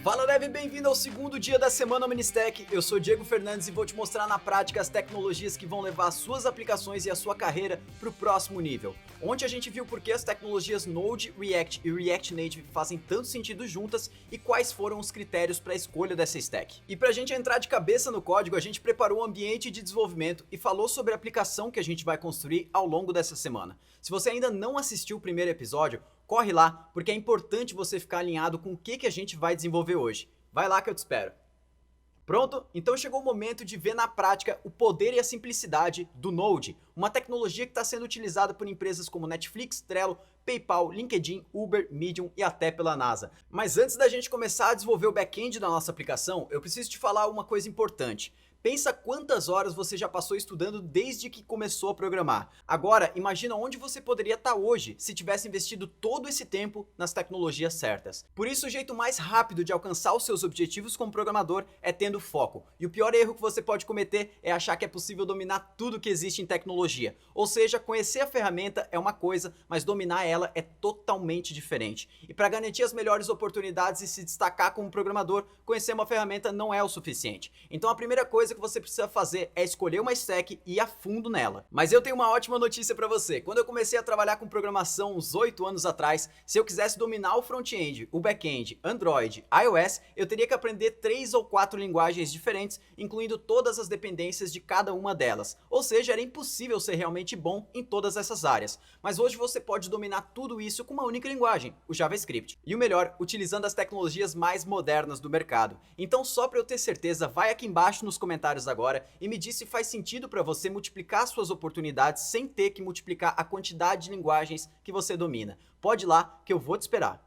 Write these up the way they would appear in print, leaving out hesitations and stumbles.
Fala Dev, bem-vindo ao segundo dia da Semana Ministech. Eu sou Diego Fernandes e vou te mostrar na prática as tecnologias que vão levar as suas aplicações e a sua carreira para o próximo nível. Ontem a gente viu por que as tecnologias Node, React e React Native fazem tanto sentido juntas e quais foram os critérios para a escolha dessa stack. E para a gente entrar de cabeça no código, a gente preparou um ambiente de desenvolvimento e falou sobre a aplicação que a gente vai construir ao longo dessa semana. Se você ainda não assistiu o primeiro episódio, corre lá, porque é importante você ficar alinhado com o que a gente vai desenvolver hoje. Vai lá que eu te espero. Pronto? Então chegou o momento de ver na prática o poder e a simplicidade do Node, uma tecnologia que está sendo utilizada por empresas como Netflix, Trello, PayPal, LinkedIn, Uber, Medium e até pela NASA. Mas antes da gente começar a desenvolver o back-end da nossa aplicação, eu preciso te falar uma coisa importante. Pensa quantas horas você já passou estudando desde que começou a programar. Agora, imagina onde você poderia estar hoje se tivesse investido todo esse tempo nas tecnologias certas. Por isso, o jeito mais rápido de alcançar os seus objetivos como programador é tendo foco. E o pior erro que você pode cometer é achar que é possível dominar tudo que existe em tecnologia. Ou seja, conhecer a ferramenta é uma coisa, mas dominar ela é totalmente diferente. E para garantir as melhores oportunidades e se destacar como programador, conhecer uma ferramenta não é o suficiente. Então a primeira coisa que você precisa fazer é escolher uma stack e ir a fundo nela. Mas eu tenho uma ótima notícia para você. Quando eu comecei a trabalhar com programação uns 8 anos atrás, se eu quisesse dominar o front-end, o back-end, Android, iOS, eu teria que aprender 3 ou 4 linguagens diferentes, incluindo todas as dependências de cada uma delas. Ou seja, era impossível ser realmente bom em todas essas áreas. Mas hoje você pode dominar tudo isso com uma única linguagem, o JavaScript. E o melhor, utilizando as tecnologias mais modernas do mercado. Então, só para eu ter certeza, vai aqui embaixo nos comentários agora e me diz se faz sentido para você multiplicar suas oportunidades sem ter que multiplicar a quantidade de linguagens que você domina. Pode ir lá que eu vou te esperar.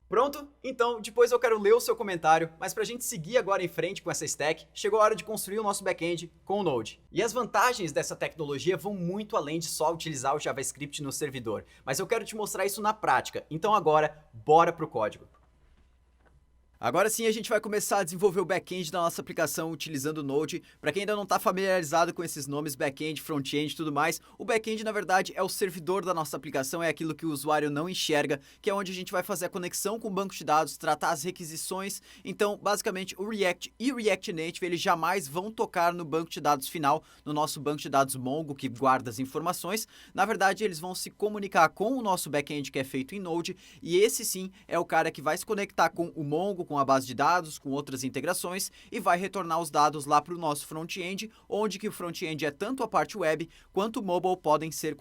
Pronto? Então, depois eu quero ler o seu comentário, mas para a gente seguir agora em frente com essa stack, chegou a hora de construir o nosso back-end com o Node. E as vantagens dessa tecnologia vão muito além de só utilizar o JavaScript no servidor, mas eu quero te mostrar isso na prática. Então agora, bora pro código. Agora sim a gente vai começar a desenvolver o back-end da nossa aplicação utilizando o Node. Para quem ainda não está familiarizado com esses nomes, back-end, front-end e tudo mais, o back-end na verdade é o servidor da nossa aplicação, é aquilo que o usuário não enxerga, que é onde a gente vai fazer a conexão com o banco de dados, tratar as requisições. Então, basicamente, o React e o React Native, eles jamais vão tocar no banco de dados final, no nosso banco de dados Mongo, que guarda as informações. Na verdade, eles vão se comunicar com o nosso back-end, que é feito em Node, e esse sim é o cara que vai se conectar com o Mongo, com a base de dados, com outras integrações e vai retornar os dados lá para o nosso front-end, onde que o front-end é tanto a parte web quanto o mobile podem ser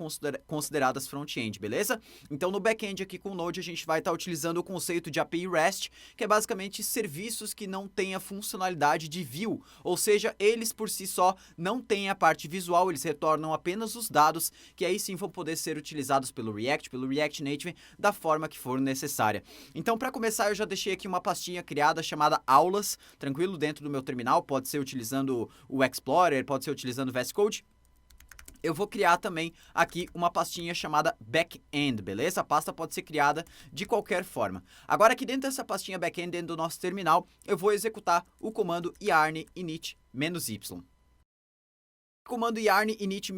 consideradas front-end, beleza? Então no back-end aqui com o Node a gente vai estar utilizando o conceito de API REST, que é basicamente serviços que não têm a funcionalidade de view, ou seja, eles por si só não têm a parte visual, eles retornam apenas os dados, que aí sim vão poder ser utilizados pelo React Native, da forma que for necessária. Então para começar eu já deixei aqui uma pastinha criada chamada aulas, tranquilo, dentro do meu terminal, pode ser utilizando o Explorer, pode ser utilizando o VS Code. Eu vou criar também aqui uma pastinha chamada backend, beleza? A pasta pode ser criada de qualquer forma. Agora aqui dentro dessa pastinha backend, dentro do nosso terminal, eu vou executar o comando yarn init-y. O comando yarn init-y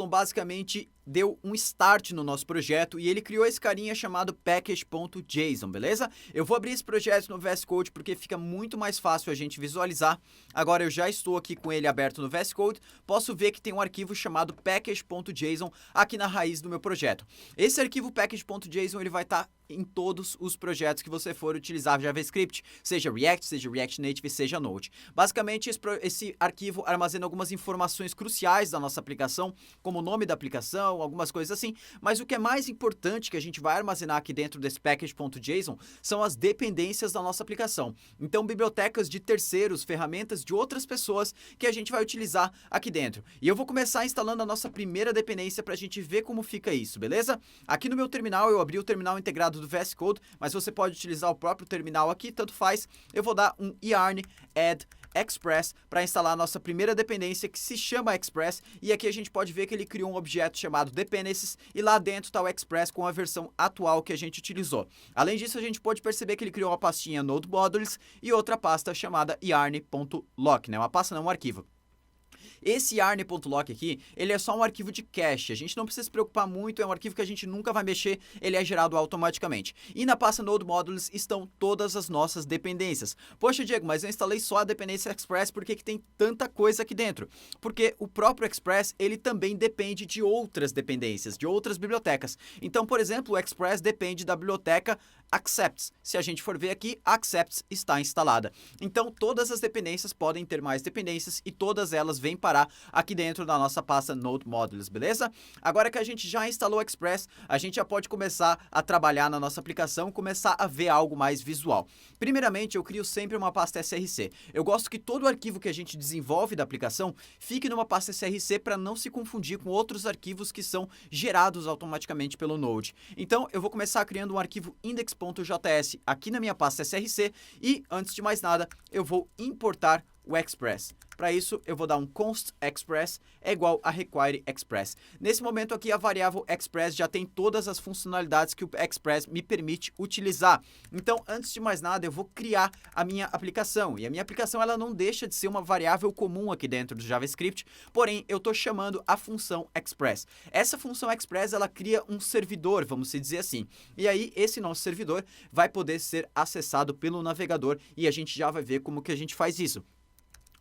basicamente deu um start no nosso projeto e ele criou esse carinha chamado package.json, beleza? Eu vou abrir esse projeto no VS Code porque fica muito mais fácil a gente visualizar. Agora eu já estou aqui com ele aberto no VS Code, posso ver que tem um arquivo chamado package.json aqui na raiz do meu projeto. Esse arquivo package.json ele vai estar em todos os projetos que você for utilizar JavaScript, seja React, seja React Native, seja Node. Basicamente, esse arquivo armazena algumas informações cruciais da nossa aplicação, como o nome da aplicação, algumas coisas assim, mas o que é mais importante que a gente vai armazenar aqui dentro desse package.json são as dependências da nossa aplicação. Então, bibliotecas de terceiros, ferramentas de outras pessoas que a gente vai utilizar aqui dentro. E eu vou começar instalando a nossa primeira dependência para a gente ver como fica isso, beleza? Aqui no meu terminal, eu abri o terminal integrado do VS Code, mas você pode utilizar o próprio terminal aqui, tanto faz. Eu vou dar um yarn add Express para instalar a nossa primeira dependência que se chama Express, e aqui a gente pode ver que ele criou um objeto chamado dependencies e lá dentro está o Express com a versão atual que a gente utilizou. Além disso, a gente pode perceber que ele criou uma pastinha Node Modules e outra pasta chamada yarn.lock, né? Uma pasta não, um arquivo. Esse yarn.lock aqui, ele é só um arquivo de cache, a gente não precisa se preocupar muito, é um arquivo que a gente nunca vai mexer, ele é gerado automaticamente. E na pasta Node Modules estão todas as nossas dependências. Poxa, Diego, mas eu instalei só a dependência Express, por que tem tanta coisa aqui dentro? Porque o próprio Express, ele também depende de outras dependências, de outras bibliotecas. Então, por exemplo, o Express depende da biblioteca Accepts. Se a gente for ver aqui, a Accepts está instalada. Então, todas as dependências podem ter mais dependências e todas elas vêm parar aqui dentro da nossa pasta Node Modules, beleza? Agora que a gente já instalou o Express, a gente já pode começar a trabalhar na nossa aplicação, começar a ver algo mais visual. Primeiramente, eu crio sempre uma pasta SRC. Eu gosto que todo arquivo que a gente desenvolve da aplicação fique numa pasta SRC para não se confundir com outros arquivos que são gerados automaticamente pelo Node. Então, eu vou começar criando um arquivo index.js aqui na minha pasta SRC e, antes de mais nada, eu vou importar o Express. Para isso, eu vou dar um const express é igual a require express. Nesse momento aqui, a variável express já tem todas as funcionalidades que o Express me permite utilizar. Então, antes de mais nada, eu vou criar a minha aplicação. E a minha aplicação ela não deixa de ser uma variável comum aqui dentro do JavaScript, porém, eu estou chamando a função express. Essa função express, ela cria um servidor, vamos dizer assim. E aí, esse nosso servidor vai poder ser acessado pelo navegador e a gente já vai ver como que a gente faz isso.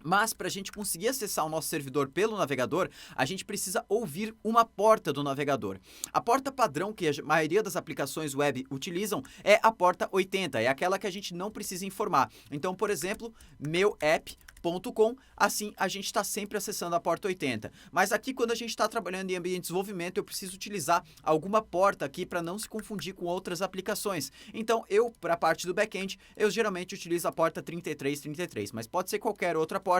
Mas para a gente conseguir acessar o nosso servidor pelo navegador, a gente precisa ouvir uma porta do navegador. A porta padrão que a maioria das aplicações web utilizam é a porta 80, é aquela que a gente não precisa informar. Então, por exemplo, meu app.com, assim a gente está sempre acessando a porta 80. Mas aqui, quando a gente está trabalhando em ambiente de desenvolvimento, eu preciso utilizar alguma porta aqui para não se confundir com outras aplicações. Então, para a parte do back-end, eu geralmente utilizo a porta 3333, mas pode ser qualquer outra porta.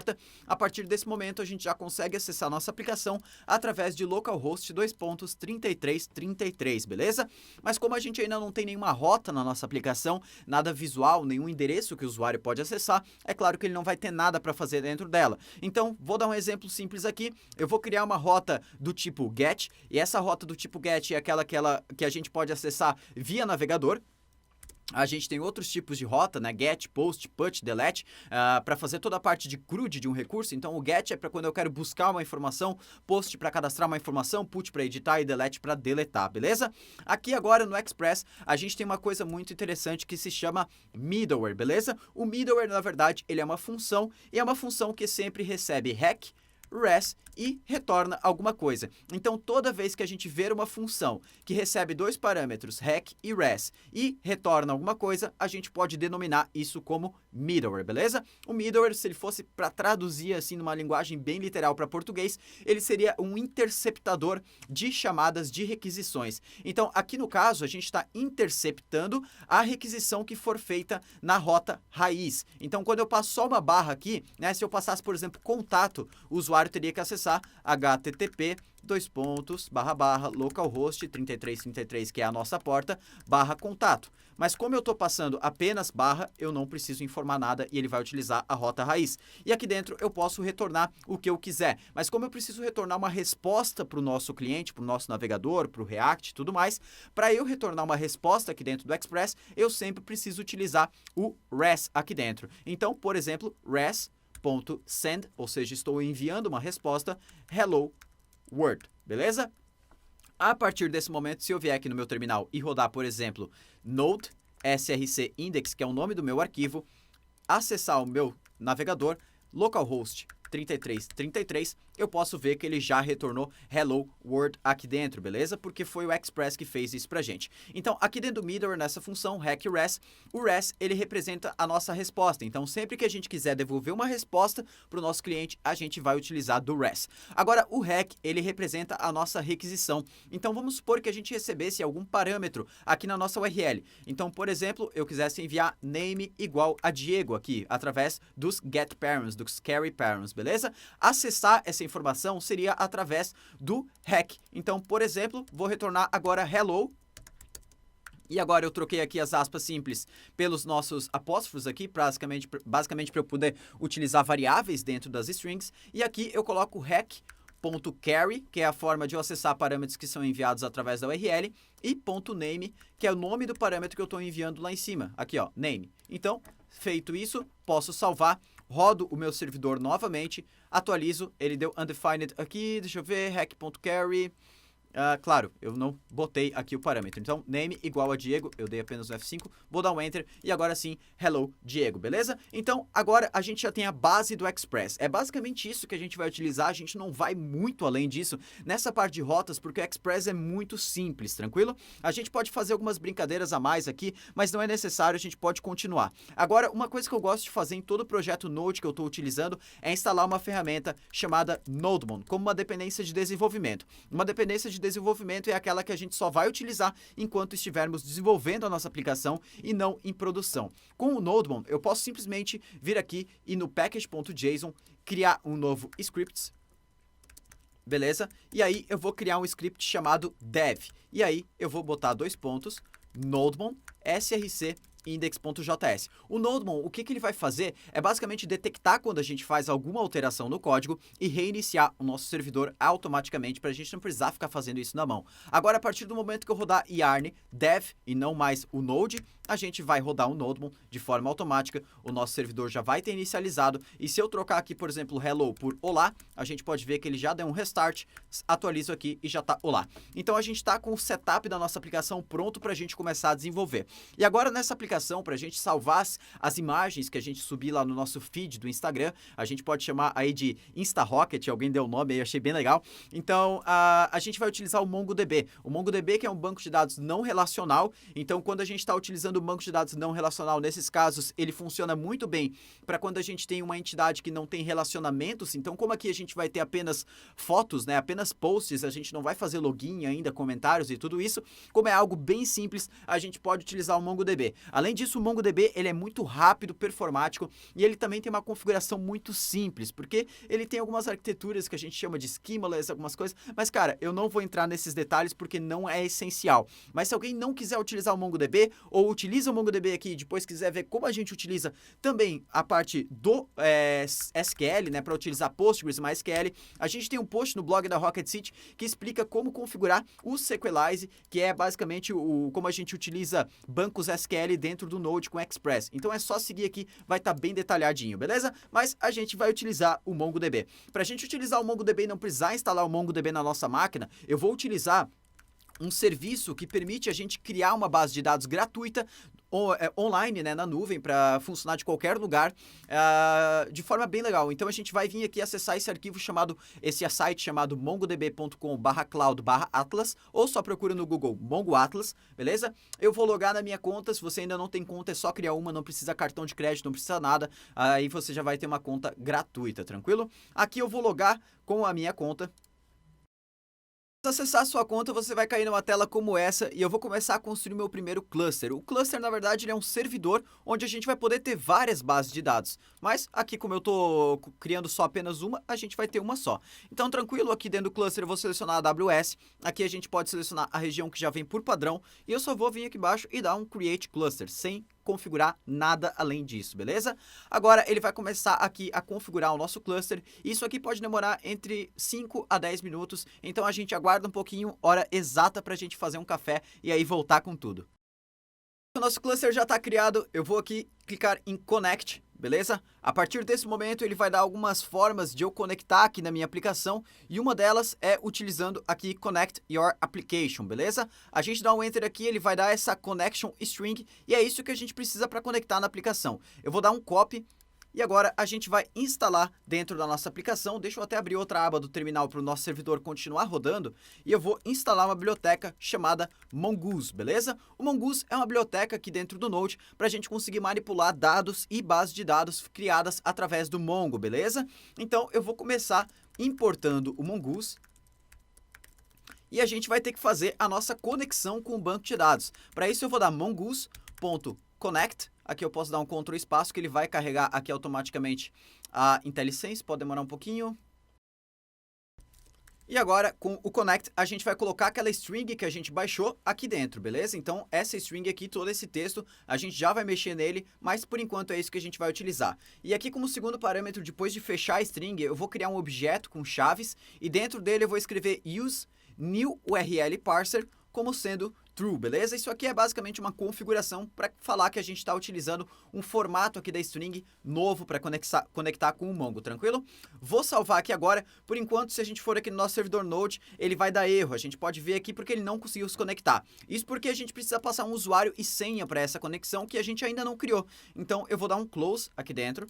A partir desse momento, a gente já consegue acessar a nossa aplicação através de localhost 2.3333, beleza? Mas como a gente ainda não tem nenhuma rota na nossa aplicação, nada visual, nenhum endereço que o usuário pode acessar, é claro que ele não vai ter nada para fazer dentro dela. Então, vou dar um exemplo simples aqui. Eu vou criar uma rota do tipo GET, e essa rota do tipo GET é aquela que a gente pode acessar via navegador. A gente tem outros tipos de rota, né? Get, post, put, delete, para fazer toda a parte de CRUD de um recurso. Então, o get é para quando eu quero buscar uma informação, post para cadastrar uma informação, put para editar e delete para deletar, beleza? Aqui agora no Express, a gente tem uma coisa muito interessante que se chama middleware, beleza? O middleware, na verdade, ele é uma função e é uma função que sempre recebe rec, res e retorna alguma coisa. Então, toda vez que a gente ver uma função que recebe dois parâmetros, rec e res, e retorna alguma coisa, a gente pode denominar isso como middleware, beleza? O middleware, se ele fosse para traduzir assim numa linguagem bem literal para português, ele seria um interceptador de chamadas de requisições. Então, aqui no caso, a gente está interceptando a requisição que for feita na rota raiz. Então, quando eu passo só uma barra aqui, né, se eu passasse, por exemplo, contato, o usuário teria que acessar http://localhost 3333, que é a nossa porta, /contato. Mas como eu estou passando apenas barra, eu não preciso informar nada e ele vai utilizar a rota raiz. E aqui dentro eu posso retornar o que eu quiser. Mas como eu preciso retornar uma resposta para o nosso cliente, para o nosso navegador, para o React e tudo mais, para eu retornar uma resposta aqui dentro do Express, eu sempre preciso utilizar o res aqui dentro. Então, por exemplo, res.send, ou seja, estou enviando uma resposta hello world, beleza? A partir desse momento, se eu vier aqui no meu terminal e rodar, por exemplo, node src index, que é o nome do meu arquivo, acessar o meu navegador, localhost 3333, eu posso ver que ele já retornou hello world aqui dentro, beleza? Porque foi o Express que fez isso pra gente. Então, aqui dentro do middleware, nessa função recRes, o res, ele representa a nossa resposta. Então, sempre que a gente quiser devolver uma resposta para o nosso cliente, a gente vai utilizar do res. Agora, o rec, ele representa a nossa requisição. Então, vamos supor que a gente recebesse algum parâmetro aqui na nossa URL. Então, por exemplo, eu quisesse enviar name igual a Diego aqui, através dos getParents, dos carryParents, beleza? Acessar essa informação seria através do rec. Então, por exemplo, vou retornar agora hello. E agora eu troquei aqui as aspas simples pelos nossos apóstrofos aqui, basicamente para eu poder utilizar variáveis dentro das strings. E aqui eu coloco rec.carry, que é a forma de eu acessar parâmetros que são enviados através da URL, e .name, que é o nome do parâmetro que eu estou enviando lá em cima. Aqui, ó, name. Então, feito isso, posso salvar rodo o meu servidor novamente, atualizo, ele deu undefined aqui, deixa eu ver, hack.carry. Claro, eu não botei aqui o parâmetro. Então, name igual a Diego, eu dei apenas o F5, vou dar um Enter e agora sim, hello, Diego, beleza? Então, agora a gente já tem a base do Express. É basicamente isso que a gente vai utilizar, a gente não vai muito além disso nessa parte de rotas, porque o Express é muito simples, tranquilo? A gente pode fazer algumas brincadeiras a mais aqui, mas não é necessário, a gente pode continuar. Agora, uma coisa que eu gosto de fazer em todo projeto Node que eu estou utilizando é instalar uma ferramenta chamada Nodemon, como uma dependência de desenvolvimento. Uma dependência de desenvolvimento é aquela que a gente só vai utilizar enquanto estivermos desenvolvendo a nossa aplicação e não em produção. Com o Nodemon, eu posso simplesmente vir aqui e no package.json criar um novo script, beleza? E aí eu vou criar um script chamado dev. E aí eu vou botar dois pontos, Nodemon, src, index.js. O Nodemon, o que ele vai fazer é basicamente detectar quando a gente faz alguma alteração no código e reiniciar o nosso servidor automaticamente para a gente não precisar ficar fazendo isso na mão. Agora, a partir do momento que eu rodar yarn dev e não mais o Node, a gente vai rodar o Nodemon de forma automática, o nosso servidor já vai ter inicializado e se eu trocar aqui, por exemplo, hello por olá, a gente pode ver que ele já deu um restart, atualizo aqui e já está olá. Então a gente está com o setup da nossa aplicação pronto para a gente começar a desenvolver. E agora nessa aplicação, para a gente salvar as imagens que a gente subir lá no nosso feed do Instagram, a gente pode chamar aí de InstaRocket, alguém deu o nome aí, achei bem legal. Então a gente vai utilizar o MongoDB. O MongoDB que é um banco de dados não relacional, então quando a gente está utilizando o banco de dados não relacional, nesses casos, ele funciona muito bem para quando a gente tem uma entidade que não tem relacionamentos. Então, como aqui a gente vai ter apenas fotos, né, apenas posts, a gente não vai fazer login ainda, comentários e tudo isso, como é algo bem simples, a gente pode utilizar o MongoDB. Além disso, o MongoDB ele é muito rápido, performático e ele também tem uma configuração muito simples, porque ele tem algumas arquiteturas que a gente chama de schemaless, algumas coisas, mas cara, eu não vou entrar nesses detalhes porque não é essencial. Mas se alguém não quiser utilizar o MongoDB ou utiliza o MongoDB aqui e depois quiser ver como a gente utiliza também a parte do SQL, né, para utilizar Postgres e MySQL, a gente tem um post no blog da Rocket City que explica como configurar o Sequelize, que é basicamente como a gente utiliza bancos SQL dentro do Node com Express. Então é só seguir aqui, vai estar bem detalhadinho, beleza? Mas a gente vai utilizar o MongoDB. Para a gente utilizar o MongoDB e não precisar instalar o MongoDB na nossa máquina, eu vou utilizar um serviço que permite a gente criar uma base de dados gratuita online, né, na nuvem, para funcionar de qualquer lugar, de forma bem legal. Então a gente vai vir aqui acessar esse arquivo esse site chamado mongodb.com/cloud/atlas, ou só procura no Google MongoAtlas, beleza? Eu vou logar na minha conta, se você ainda não tem conta, é só criar uma, não precisa cartão de crédito, não precisa nada, aí você já vai ter uma conta gratuita, tranquilo? Aqui eu vou logar com a minha conta. Se acessar a sua conta, você vai cair numa tela como essa e eu vou começar a construir meu primeiro cluster. O cluster, na verdade, ele é um servidor onde a gente vai poder ter várias bases de dados. Mas aqui, como eu estou criando só apenas uma, a gente vai ter uma só. Então, tranquilo, aqui dentro do cluster eu vou selecionar a AWS. Aqui a gente pode selecionar a região que já vem por padrão. E eu só vou vir aqui embaixo e dar um Create Cluster, sem configurar nada além disso, beleza? Agora ele vai começar aqui a configurar o nosso cluster. Isso aqui pode demorar entre 5 a 10 minutos, então a gente aguarda um pouquinho, hora exata para a gente fazer um café e aí voltar com tudo. O nosso cluster já está criado, eu vou aqui clicar em Connect, beleza? A partir desse momento ele vai dar algumas formas de eu conectar aqui na minha aplicação e uma delas é utilizando aqui Connect Your Application, beleza? A gente dá um Enter aqui, ele vai dar essa Connection String e é isso que a gente precisa para conectar na aplicação. Eu vou dar um Copy. E agora a gente vai instalar dentro da nossa aplicação, deixa eu até abrir outra aba do terminal para o nosso servidor continuar rodando, e eu vou instalar uma biblioteca chamada Mongoose, beleza? O Mongoose é uma biblioteca aqui dentro do Node para a gente conseguir manipular dados e bases de dados criadas através do Mongo, beleza? Então eu vou começar importando o Mongoose, e a gente vai ter que fazer a nossa conexão com o banco de dados. Para isso eu vou dar mongoose.connect. Aqui eu posso dar um Ctrl espaço que ele vai carregar aqui automaticamente a IntelliSense, pode demorar um pouquinho. E agora, com o Connect, a gente vai colocar aquela string que a gente baixou aqui dentro, beleza? Então, essa string aqui, todo esse texto, a gente já vai mexer nele, mas por enquanto é isso que a gente vai utilizar. E aqui, como segundo parâmetro, depois de fechar a string, eu vou criar um objeto com chaves, e dentro dele eu vou escrever use new URL parser, como sendo true, beleza? Isso aqui é basicamente uma configuração para falar que a gente está utilizando um formato aqui da string novo para conectar com o Mongo, tranquilo? Vou salvar aqui agora. Por enquanto, se a gente for aqui no nosso servidor Node, ele vai dar erro. A gente pode ver aqui porque ele não conseguiu se conectar. Isso porque a gente precisa passar um usuário e senha para essa conexão que a gente ainda não criou. Então, eu vou dar um close aqui dentro.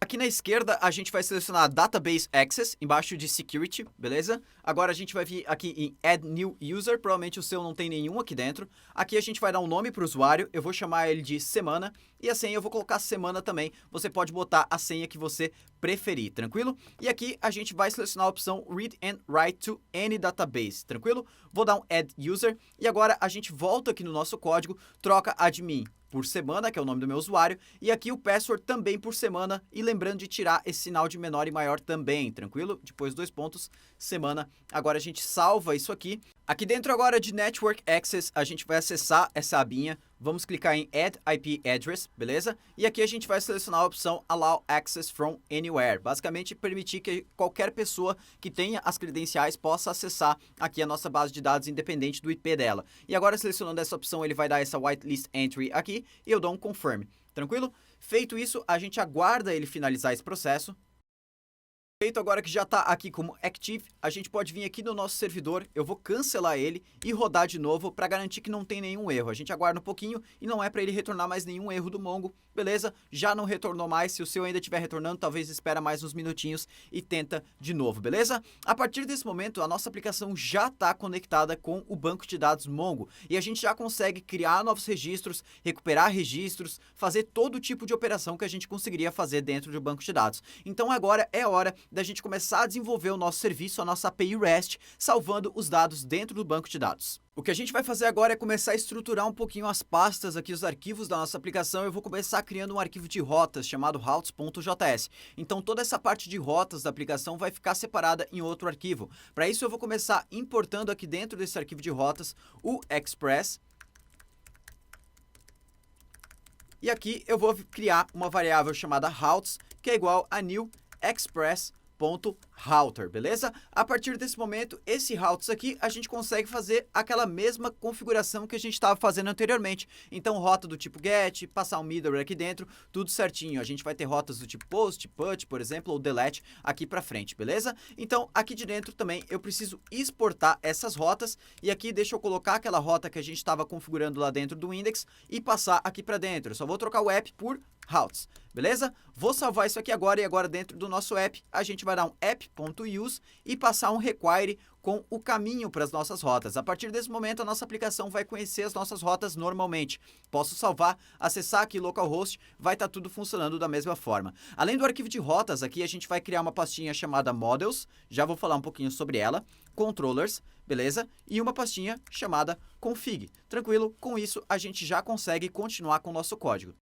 Aqui na esquerda, a gente vai selecionar Database Access, embaixo de Security, beleza? Agora a gente vai vir aqui em Add New User, provavelmente o seu não tem nenhum aqui dentro. Aqui a gente vai dar um nome para o usuário, eu vou chamar ele de semana, e a senha eu vou colocar semana também. Você pode botar a senha que você preferir, tranquilo? E aqui a gente vai selecionar a opção Read and Write to Any Database, tranquilo? Vou dar um Add User, e agora a gente volta aqui no nosso código, troca admin por semana, que é o nome do meu usuário, e aqui o password também por semana, e lembrando de tirar esse sinal de menor e maior também, tranquilo? Depois 2 pontos, semana. Agora a gente salva isso aqui. Aqui dentro agora de Network Access, a gente vai acessar essa abinha, vamos clicar em Add IP Address, beleza? E aqui a gente vai selecionar a opção Allow Access from Anywhere, basicamente permitir que qualquer pessoa que tenha as credenciais possa acessar aqui a nossa base de dados independente do IP dela. E agora selecionando essa opção, ele vai dar essa whitelist entry aqui e eu dou um confirm, tranquilo? Feito isso, a gente aguarda ele finalizar esse processo. Feito agora que já está aqui como Active, a gente pode vir aqui no nosso servidor, eu vou cancelar ele e rodar de novo para garantir que não tem nenhum erro. A gente aguarda um pouquinho e não é para ele retornar mais nenhum erro do Mongo, beleza? Já não retornou mais, se o seu ainda estiver retornando, talvez espera mais uns minutinhos e tenta de novo, beleza? A partir desse momento, a nossa aplicação já está conectada com o banco de dados Mongo e a gente já consegue criar novos registros, recuperar registros, fazer todo tipo de operação que a gente conseguiria fazer dentro do banco de dados. Então agora é hora da gente começar a desenvolver o nosso serviço, a nossa API REST, salvando os dados dentro do banco de dados. O que a gente vai fazer agora é começar a estruturar um pouquinho as pastas aqui, os arquivos da nossa aplicação. Eu vou começar criando um arquivo de rotas chamado routes.js. Então toda essa parte de rotas da aplicação vai ficar separada em outro arquivo. Para isso eu vou começar importando aqui dentro desse arquivo de rotas o Express. E aqui eu vou criar uma variável chamada routes, que é igual a new express.router, beleza? A partir desse momento, esse routes aqui, a gente consegue fazer aquela mesma configuração que a gente estava fazendo anteriormente. Então, rota do tipo get, passar um middleware aqui dentro, tudo certinho. A gente vai ter rotas do tipo post, put, por exemplo, ou delete aqui para frente, beleza? Então, aqui de dentro também eu preciso exportar essas rotas e aqui deixa eu colocar aquela rota que a gente estava configurando lá dentro do index e passar aqui para dentro. Eu só vou trocar o app por routes, beleza? Vou salvar isso aqui agora e agora dentro do nosso app a gente vai dar um app.use e passar um require com o caminho para as nossas rotas. A partir desse momento a nossa aplicação vai conhecer as nossas rotas normalmente. Posso salvar, acessar aqui localhost, vai estar tudo funcionando da mesma forma. Além do arquivo de rotas aqui a gente vai criar uma pastinha chamada models, já vou falar um pouquinho sobre ela, controllers, beleza? E uma pastinha chamada config. Tranquilo? Com isso a gente já consegue continuar com o nosso código.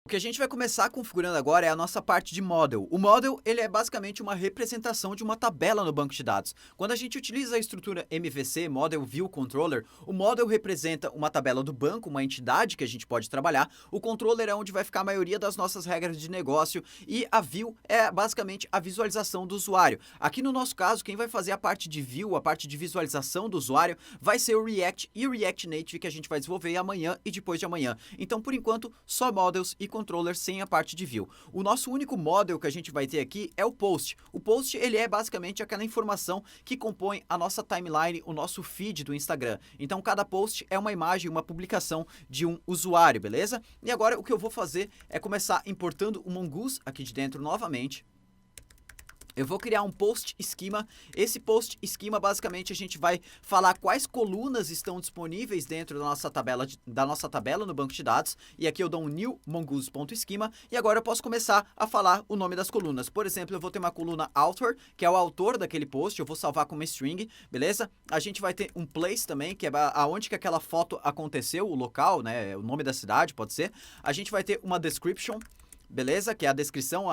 O que a gente vai começar configurando agora é a nossa parte de model. O model, ele é basicamente uma representação de uma tabela no banco de dados. Quando a gente utiliza a estrutura MVC, Model View Controller, o model representa uma tabela do banco, uma entidade que a gente pode trabalhar. O controller é onde vai ficar a maioria das nossas regras de negócio e a view é basicamente a visualização do usuário. Aqui no nosso caso, quem vai fazer a parte de view, a parte de visualização do usuário, vai ser o React e o React Native que a gente vai desenvolver amanhã e depois de amanhã. Então, por enquanto, só models e controller sem a parte de view. O nosso único model que a gente vai ter aqui é o post. O post, ele é basicamente aquela informação que compõe a nossa timeline, o nosso feed do Instagram. Então, cada post é uma imagem, uma publicação de um usuário, beleza? E agora, o que eu vou fazer é começar importando o Mongoose aqui de dentro novamente. Eu vou criar um post schema. Esse post schema, basicamente, a gente vai falar quais colunas estão disponíveis dentro da nossa tabela no banco de dados. E aqui eu dou um new mongoose.schema. E agora eu posso começar a falar o nome das colunas. Por exemplo, eu vou ter uma coluna author, que é o autor daquele post. Eu vou salvar como string, beleza? A gente vai ter um place também, que é aonde que aquela foto aconteceu, o local, né? O nome da cidade, pode ser. A gente vai ter uma description. beleza? Que é a descrição,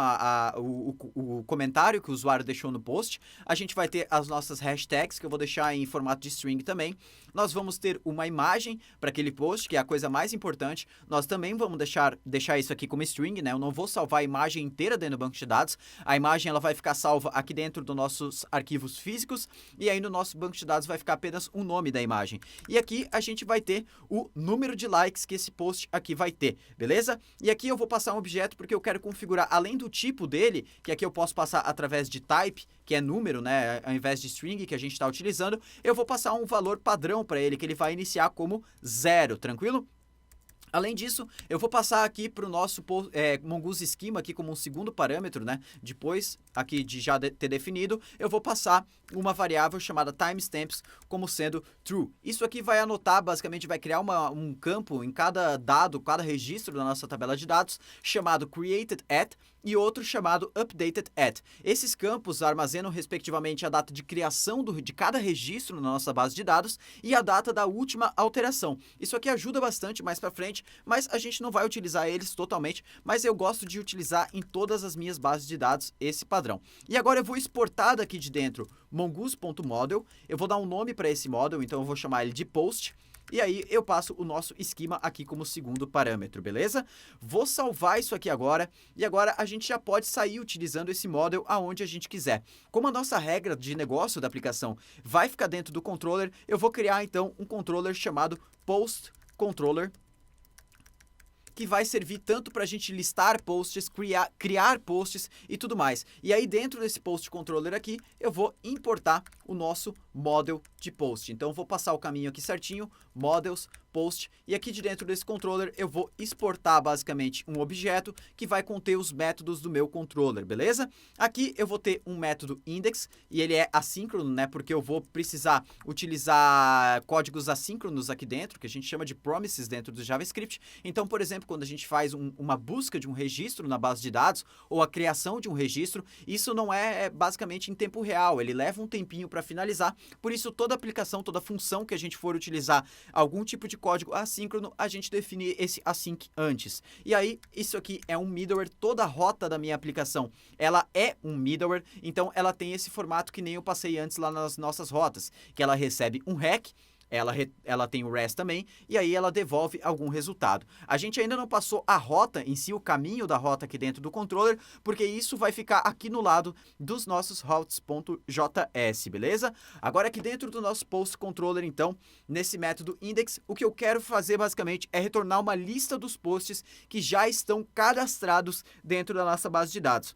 o comentário que o usuário deixou no post. A gente vai ter as nossas hashtags, que eu vou deixar em formato de string também. Nós vamos ter uma imagem para aquele post, que é a coisa mais importante. Nós também vamos deixar isso aqui como string, né? Eu não vou salvar a imagem inteira dentro do banco de dados. A imagem ela vai ficar salva aqui dentro dos nossos arquivos físicos e aí no nosso banco de dados vai ficar apenas o nome da imagem. E aqui a gente vai ter o número de likes que esse post aqui vai ter, beleza? E aqui eu vou passar um objeto porque eu quero configurar, além do tipo dele, que aqui eu posso passar através de type, que é número, né? Ao invés de string que a gente está utilizando, eu vou passar um valor padrão para ele, que ele vai iniciar como 0, tranquilo? Além disso, eu vou passar aqui para o nosso Mongoose Schema aqui como um segundo parâmetro, né? Depois aqui de já ter definido, eu vou passar uma variável chamada timestamps como sendo true. Isso aqui vai anotar, basicamente vai criar um campo em cada dado, cada registro da nossa tabela de dados, chamado created at e outro chamado updated at. Esses campos armazenam respectivamente a data de criação de cada registro na nossa base de dados e a data da última alteração. Isso aqui ajuda bastante mais para frente, mas a gente não vai utilizar eles totalmente, mas eu gosto de utilizar em todas as minhas bases de dados esse padrão. E agora eu vou exportar daqui de dentro mongoose.model, eu vou dar um nome para esse model, então eu vou chamar ele de post. E aí eu passo o nosso esquema aqui como segundo parâmetro, beleza? Vou salvar isso aqui agora, e agora a gente já pode sair utilizando esse model aonde a gente quiser. Como a nossa regra de negócio da aplicação vai ficar dentro do controller, eu vou criar então um controller chamado post controller, que vai servir tanto para a gente listar posts, criar posts e tudo mais. E aí dentro desse post controller aqui, eu vou importar o nosso model de post. Então eu vou passar o caminho aqui certinho, models, post, e aqui de dentro desse controller eu vou exportar basicamente um objeto que vai conter os métodos do meu controller, beleza? Aqui eu vou ter um método index, e ele é assíncrono, né? Porque eu vou precisar utilizar códigos assíncronos aqui dentro, que a gente chama de promises dentro do JavaScript. Então, por exemplo, quando a gente faz uma busca de um registro na base de dados, ou a criação de um registro, isso não é basicamente em tempo real, ele leva um tempinho para finalizar, por isso toda aplicação, toda função que a gente for utilizar algum tipo de código assíncrono, a gente define esse async antes. E aí, isso aqui é um middleware, toda a rota da minha aplicação, ela é um middleware, então ela tem esse formato que nem eu passei antes lá nas nossas rotas, que ela recebe um REC, ela tem o REST também, e aí ela devolve algum resultado. A gente ainda não passou a rota em si, o caminho da rota aqui dentro do controller, porque isso vai ficar aqui no lado dos nossos routes.js, beleza? Agora aqui dentro do nosso post controller, então, nesse método index, o que eu quero fazer basicamente é retornar uma lista dos posts que já estão cadastrados dentro da nossa base de dados.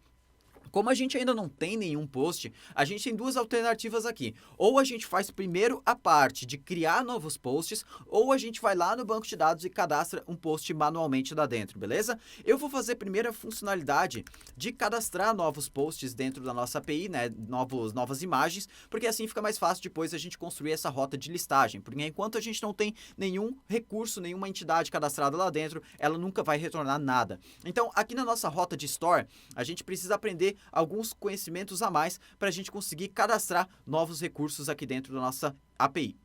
Como a gente ainda não tem nenhum post, a gente tem duas alternativas aqui. Ou a gente faz primeiro a parte de criar novos posts, ou a gente vai lá no banco de dados e cadastra um post manualmente lá dentro, beleza? Eu vou fazer primeiro a funcionalidade de cadastrar novos posts dentro da nossa API, né? Novas imagens, porque assim fica mais fácil depois a gente construir essa rota de listagem. Porque enquanto a gente não tem nenhum recurso, nenhuma entidade cadastrada lá dentro, ela nunca vai retornar nada. Então, aqui na nossa rota de store, a gente precisa aprender alguns conhecimentos a mais para a gente conseguir cadastrar novos recursos aqui dentro da nossa API.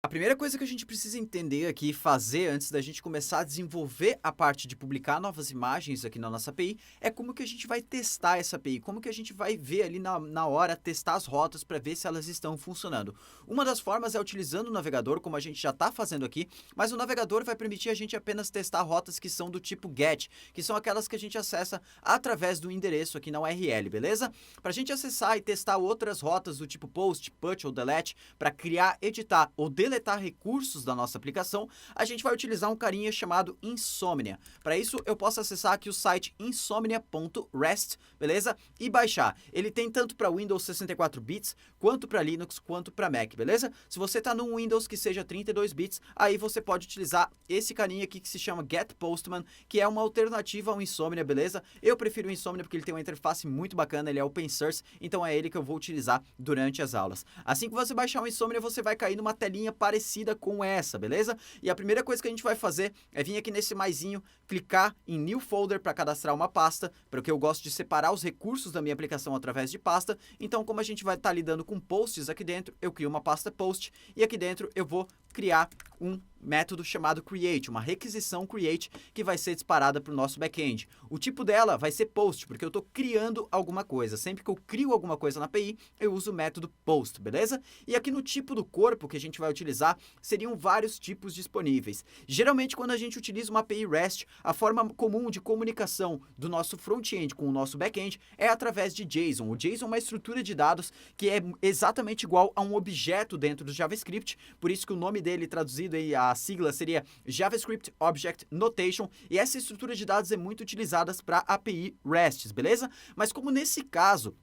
A primeira coisa que a gente precisa entender aqui e fazer antes da gente começar a desenvolver a parte de publicar novas imagens aqui na nossa API é como que a gente vai testar essa API, como que a gente vai ver ali na hora, testar as rotas para ver se elas estão funcionando. Uma das formas é utilizando o navegador, como a gente já está fazendo aqui, mas o navegador vai permitir a gente apenas testar rotas que são do tipo GET, que são aquelas que a gente acessa através do endereço aqui na URL, beleza? Para a gente acessar e testar outras rotas do tipo POST, PUT ou DELETE, para criar, editar ou deletar recursos da nossa aplicação, a gente vai utilizar um carinha chamado Insomnia. Para isso, eu posso acessar aqui o site insomnia.rest, beleza? E baixar. Ele tem tanto para Windows 64 bits, quanto para Linux, quanto para Mac, beleza? Se você está num Windows que seja 32 bits, aí você pode utilizar esse carinha aqui que se chama Get Postman, que é uma alternativa ao Insomnia, beleza? Eu prefiro o Insomnia porque ele tem uma interface muito bacana, ele é open source, então é ele que eu vou utilizar durante as aulas. Assim que você baixar o Insomnia, você vai cair numa telinha parecida com essa, beleza? E a primeira coisa que a gente vai fazer é vir aqui nesse maisinho, clicar em New Folder para cadastrar uma pasta, porque eu gosto de separar os recursos da minha aplicação através de pasta. Então, como a gente vai estar lidando com posts aqui dentro, eu crio uma pasta post e aqui dentro eu vou criar um método chamado create, uma requisição create que vai ser disparada para o nosso back-end. O tipo dela vai ser post, porque eu estou criando alguma coisa. Sempre que eu crio alguma coisa na API, eu uso o método post, beleza? E aqui no tipo do corpo que a gente vai utilizar, seriam vários tipos disponíveis. Geralmente, quando a gente utiliza uma API REST, a forma comum de comunicação do nosso front-end com o nosso back-end é através de JSON. O JSON é uma estrutura de dados que é exatamente igual a um objeto dentro do JavaScript, por isso que o nome dele traduzido aí, a sigla seria JavaScript Object Notation, e essa estrutura de dados é muito utilizada para API RESTs, beleza? Mas como nesse caso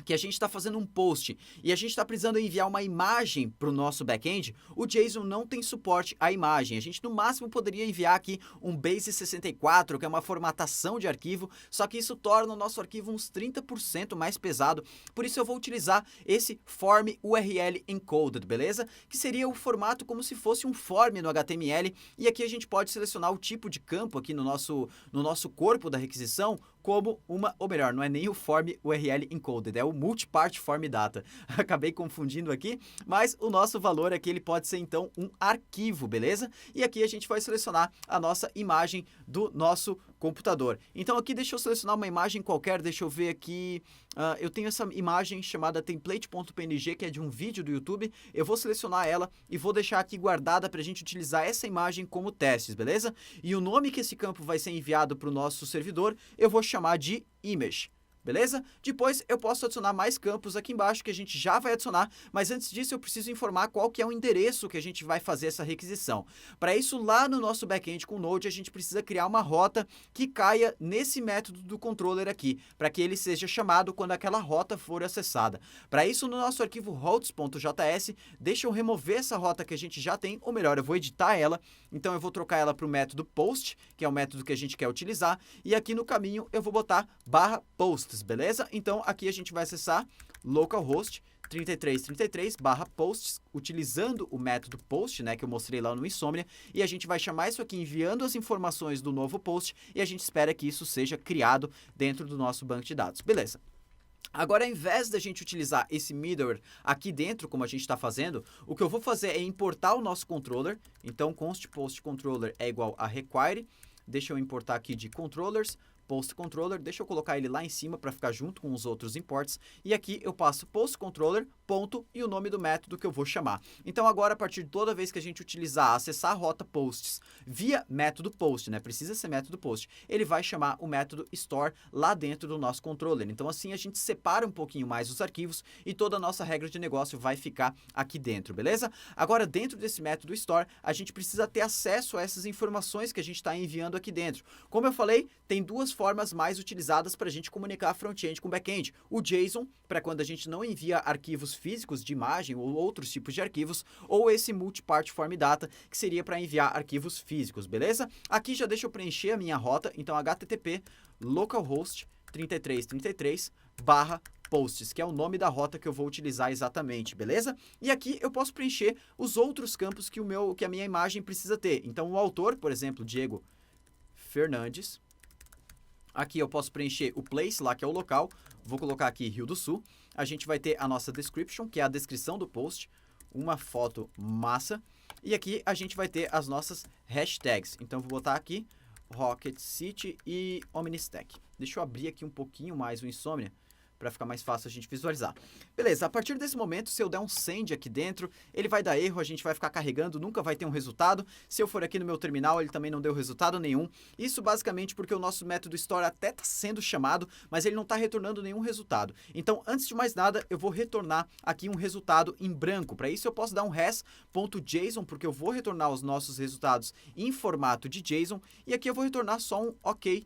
que a gente está fazendo um post e a gente está precisando enviar uma imagem para o nosso back-end, o JSON não tem suporte à imagem. A gente no máximo poderia enviar aqui um Base64, que é uma formatação de arquivo, só que isso torna o nosso arquivo uns 30% mais pesado. Por isso eu vou utilizar esse Form URL Encoded, beleza? Que seria o formato como se fosse um form no HTML, e aqui a gente pode selecionar o tipo de campo aqui no nosso corpo da requisição, como uma, ou melhor, não é nem o Form URL Encoded, é o Multipart Form Data. Acabei confundindo aqui, mas o nosso valor aqui ele pode ser então um arquivo, beleza? E aqui a gente vai selecionar a nossa imagem do nosso computador. Então aqui deixa eu selecionar uma imagem qualquer, deixa eu ver aqui, eu tenho essa imagem chamada template.png, que é de um vídeo do YouTube. Eu vou selecionar ela e vou deixar aqui guardada para a gente utilizar essa imagem como testes, beleza? E o nome que esse campo vai ser enviado para o nosso servidor, eu vou chamar de image. Beleza? Depois eu posso adicionar mais campos aqui embaixo que a gente já vai adicionar, mas antes disso eu preciso informar qual que é o endereço que a gente vai fazer essa requisição. Para isso, lá no nosso back-end com o Node, a gente precisa criar uma rota que caia nesse método do controller aqui, para que ele seja chamado quando aquela rota for acessada. Para isso, no nosso arquivo routes.js, deixa eu remover essa rota que a gente já tem, ou melhor, eu vou editar ela, então eu vou trocar ela para o método post, que é o método que a gente quer utilizar, e aqui no caminho eu vou botar /post. Beleza? Então aqui a gente vai acessar localhost 3333/posts, utilizando o método post, né, que eu mostrei lá no Insomnia, e a gente vai chamar isso aqui enviando as informações do novo post, e a gente espera que isso seja criado dentro do nosso banco de dados. Beleza? Agora, ao invés da gente utilizar esse middleware aqui dentro, como a gente está fazendo, o que eu vou fazer é importar o nosso controller. Então, const post controller é igual a require. Deixa eu importar aqui de controllers, post controller, deixa eu colocar ele lá em cima para ficar junto com os outros imports, e aqui eu passo post controller, ponto, e o nome do método que eu vou chamar. Então agora, a partir de toda vez que a gente utilizar, acessar a rota posts via método post, né, precisa ser método post, ele vai chamar o método store lá dentro do nosso controller. Então assim a gente separa um pouquinho mais os arquivos e toda a nossa regra de negócio vai ficar aqui dentro, beleza? Agora, dentro desse método store, a gente precisa ter acesso a essas informações que a gente está enviando aqui dentro. Como eu falei, tem duas formas mais utilizadas para a gente comunicar front-end com back-end. O JSON, para quando a gente não envia arquivos físicos de imagem ou outros tipos de arquivos, ou esse Multipart Form Data, que seria para enviar arquivos físicos, beleza? Aqui já deixa eu preencher a minha rota, então http localhost 3333/posts, que é o nome da rota que eu vou utilizar exatamente, beleza? E aqui eu posso preencher os outros campos que a minha imagem precisa ter. Então o autor, por exemplo, Diego Fernandes. Aqui eu posso preencher o place, lá que é o local, vou colocar aqui Rio do Sul. A gente vai ter a nossa description, que é a descrição do post, uma foto massa. E aqui a gente vai ter as nossas hashtags. Então vou botar aqui Rocket City e OmniStack. Deixa eu abrir aqui um pouquinho mais o Insomnia, para ficar mais fácil a gente visualizar. Beleza, a partir desse momento, se eu der um send aqui dentro, ele vai dar erro, a gente vai ficar carregando, nunca vai ter um resultado. Se eu for aqui no meu terminal, ele também não deu resultado nenhum. Isso basicamente porque o nosso método store até está sendo chamado, mas ele não está retornando nenhum resultado. Então, antes de mais nada, eu vou retornar aqui um resultado em branco. Para isso, eu posso dar um res.json, porque eu vou retornar os nossos resultados em formato de JSON, e aqui eu vou retornar só um OK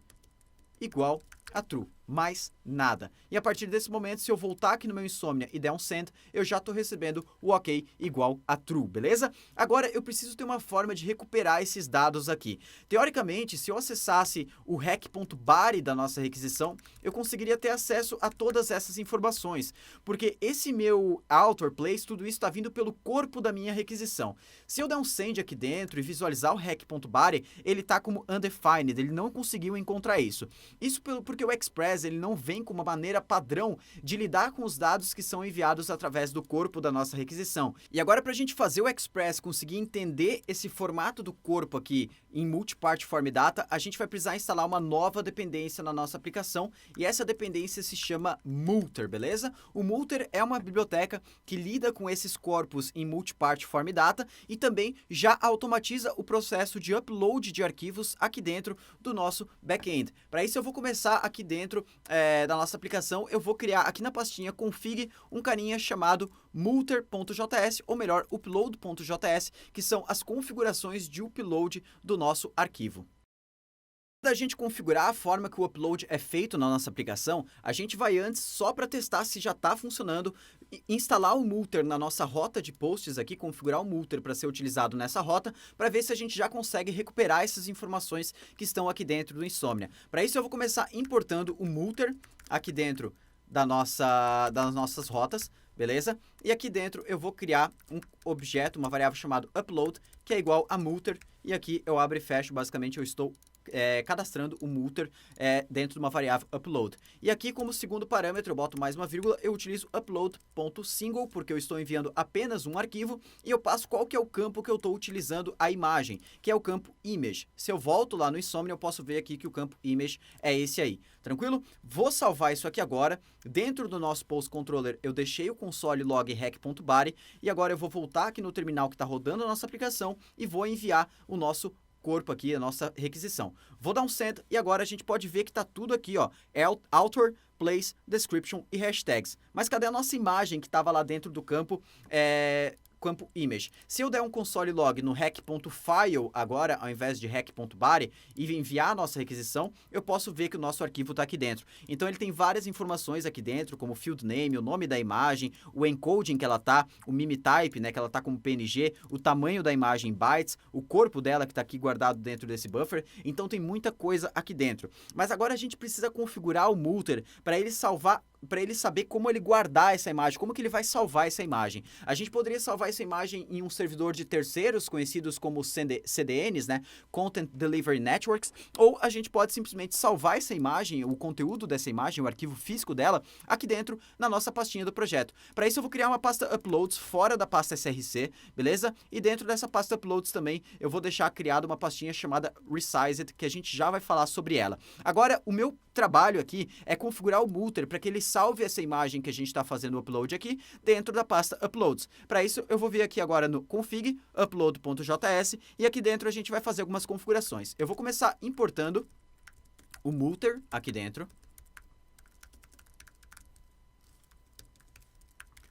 igual a true, mais nada. E a partir desse momento, se eu voltar aqui no meu Insomnia e der um send, eu já estou recebendo o OK igual a true, beleza? Agora, eu preciso ter uma forma de recuperar esses dados aqui. Teoricamente, se eu acessasse o rec.body da nossa requisição, eu conseguiria ter acesso a todas essas informações, porque esse meu author, place, tudo isso está vindo pelo corpo da minha requisição. Se eu der um send aqui dentro e visualizar o rec.body, ele está como undefined, ele não conseguiu encontrar isso. Isso porque o Express Express ele não vem com uma maneira padrão de lidar com os dados que são enviados através do corpo da nossa requisição. E agora, para a gente fazer o Express conseguir entender esse formato do corpo aqui em Multipart Form Data, a gente vai precisar instalar uma nova dependência na nossa aplicação, e essa dependência se chama Multer, beleza? O Multer é uma biblioteca que lida com esses corpos em Multipart Form Data e também já automatiza o processo de upload de arquivos aqui dentro do nosso back-end. Para isso eu vou começar aqui dentro da nossa aplicação, eu vou criar aqui na pastinha config um carinha chamado multer.js, ou melhor, upload.js, que são as configurações de upload do nosso arquivo. Da gente configurar a forma que o upload é feito na nossa aplicação, a gente vai antes, só para testar se já está funcionando, instalar o Multer na nossa rota de posts aqui, configurar o Multer para ser utilizado nessa rota, para ver se a gente já consegue recuperar essas informações que estão aqui dentro do Insomnia. Para isso eu vou começar importando o Multer aqui dentro das nossas rotas, beleza? E aqui dentro eu vou criar um objeto, uma variável chamada upload, que é igual a Multer, e aqui eu abro e fecho, basicamente eu estou cadastrando o Multer dentro de uma variável upload. E aqui, como segundo parâmetro, eu boto mais uma vírgula, eu utilizo upload.single, porque eu estou enviando apenas um arquivo, e eu passo qual que é o campo que eu estou utilizando a imagem, que é o campo image. Se eu volto lá no Insomnia, eu posso ver aqui que o campo image é esse aí. Tranquilo? Vou salvar isso aqui agora. Dentro do nosso post controller, eu deixei o console log rec.body, e agora eu vou voltar aqui no terminal que está rodando a nossa aplicação e vou enviar o nosso corpo aqui, a nossa requisição. Vou dar um send e agora a gente pode ver que está tudo aqui, ó, author, place, description e hashtags. Mas cadê a nossa imagem que estava lá dentro do campo campo image? Se eu der um console log no rec.file agora, ao invés de rec.body, e enviar a nossa requisição, eu posso ver que o nosso arquivo está aqui dentro. Então ele tem várias informações aqui dentro, como o field name, o nome da imagem, o encoding que ela tá, o mimitype, né, que ela tá como PNG, o tamanho da imagem em bytes, o corpo dela que está aqui guardado dentro desse buffer. Então tem muita coisa aqui dentro. Mas agora a gente precisa configurar o Multer para ele salvar, para ele saber como ele guardar essa imagem, como que ele vai salvar essa imagem. A gente poderia salvar essa imagem em um servidor de terceiros, conhecidos como CDNs, né? Content Delivery Networks, ou a gente pode simplesmente salvar essa imagem, o conteúdo dessa imagem, o arquivo físico dela, aqui dentro na nossa pastinha do projeto. Para isso eu vou criar uma pasta Uploads fora da pasta SRC, beleza? E dentro dessa pasta Uploads também eu vou deixar criada uma pastinha chamada Resized, que a gente já vai falar sobre ela. Agora, o meu trabalho aqui é configurar o Multer para que ele salve essa imagem que a gente está fazendo o upload aqui dentro da pasta Uploads. Para isso, eu vou vir aqui agora no config upload.js e aqui dentro a gente vai fazer algumas configurações. Eu vou começar importando o Multer aqui dentro.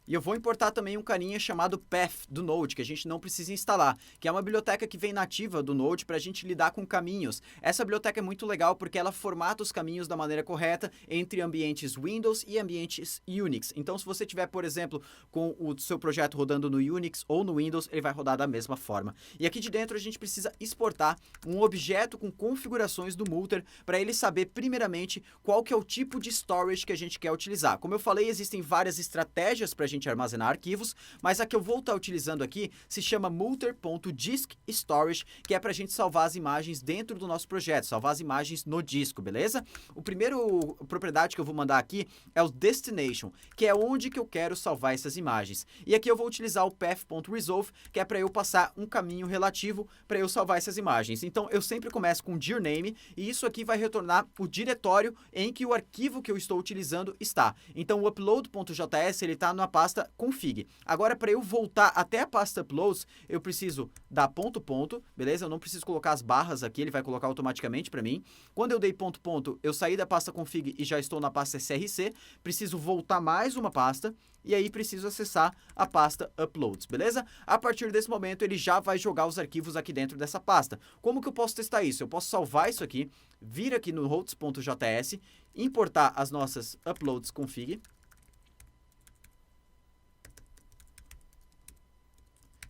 E eu vou importar também um carinha chamado Path do Node, que a gente não precisa instalar, que é uma biblioteca que vem nativa do Node para a gente lidar com caminhos. Essa biblioteca é muito legal porque ela formata os caminhos da maneira correta entre ambientes Windows e ambientes Unix. Então, se você tiver, por exemplo, com o seu projeto rodando no Unix ou no Windows, ele vai rodar da mesma forma. E aqui de dentro a gente precisa exportar um objeto com configurações do Multer para ele saber, primeiramente, qual que é o tipo de storage que a gente quer utilizar. Como eu falei, existem várias estratégias para a gente armazenar arquivos, mas a que eu vou estar utilizando aqui se chama multer.disk.storage, que é para a gente salvar as imagens dentro do nosso projeto, salvar as imagens no disco, beleza? O primeiro propriedade que eu vou mandar aqui é o destination, que é onde que eu quero salvar essas imagens. E aqui eu vou utilizar o path.resolve, que é para eu passar um caminho relativo para eu salvar essas imagens. Então eu sempre começo com dir name e isso aqui vai retornar o diretório em que o arquivo que eu estou utilizando está. Então o upload.js ele está na pasta config. Agora, para eu voltar até a pasta uploads, eu preciso dar ponto, ponto, beleza? Eu não preciso colocar as barras aqui, ele vai colocar automaticamente para mim. Quando eu dei ponto, ponto, eu saí da pasta config e já estou na pasta src, preciso voltar mais uma pasta e aí preciso acessar a pasta uploads, beleza? A partir desse momento, ele já vai jogar os arquivos aqui dentro dessa pasta. Como que eu posso testar isso? Eu posso salvar isso aqui, vir aqui no hosts.js, importar as nossas uploads config,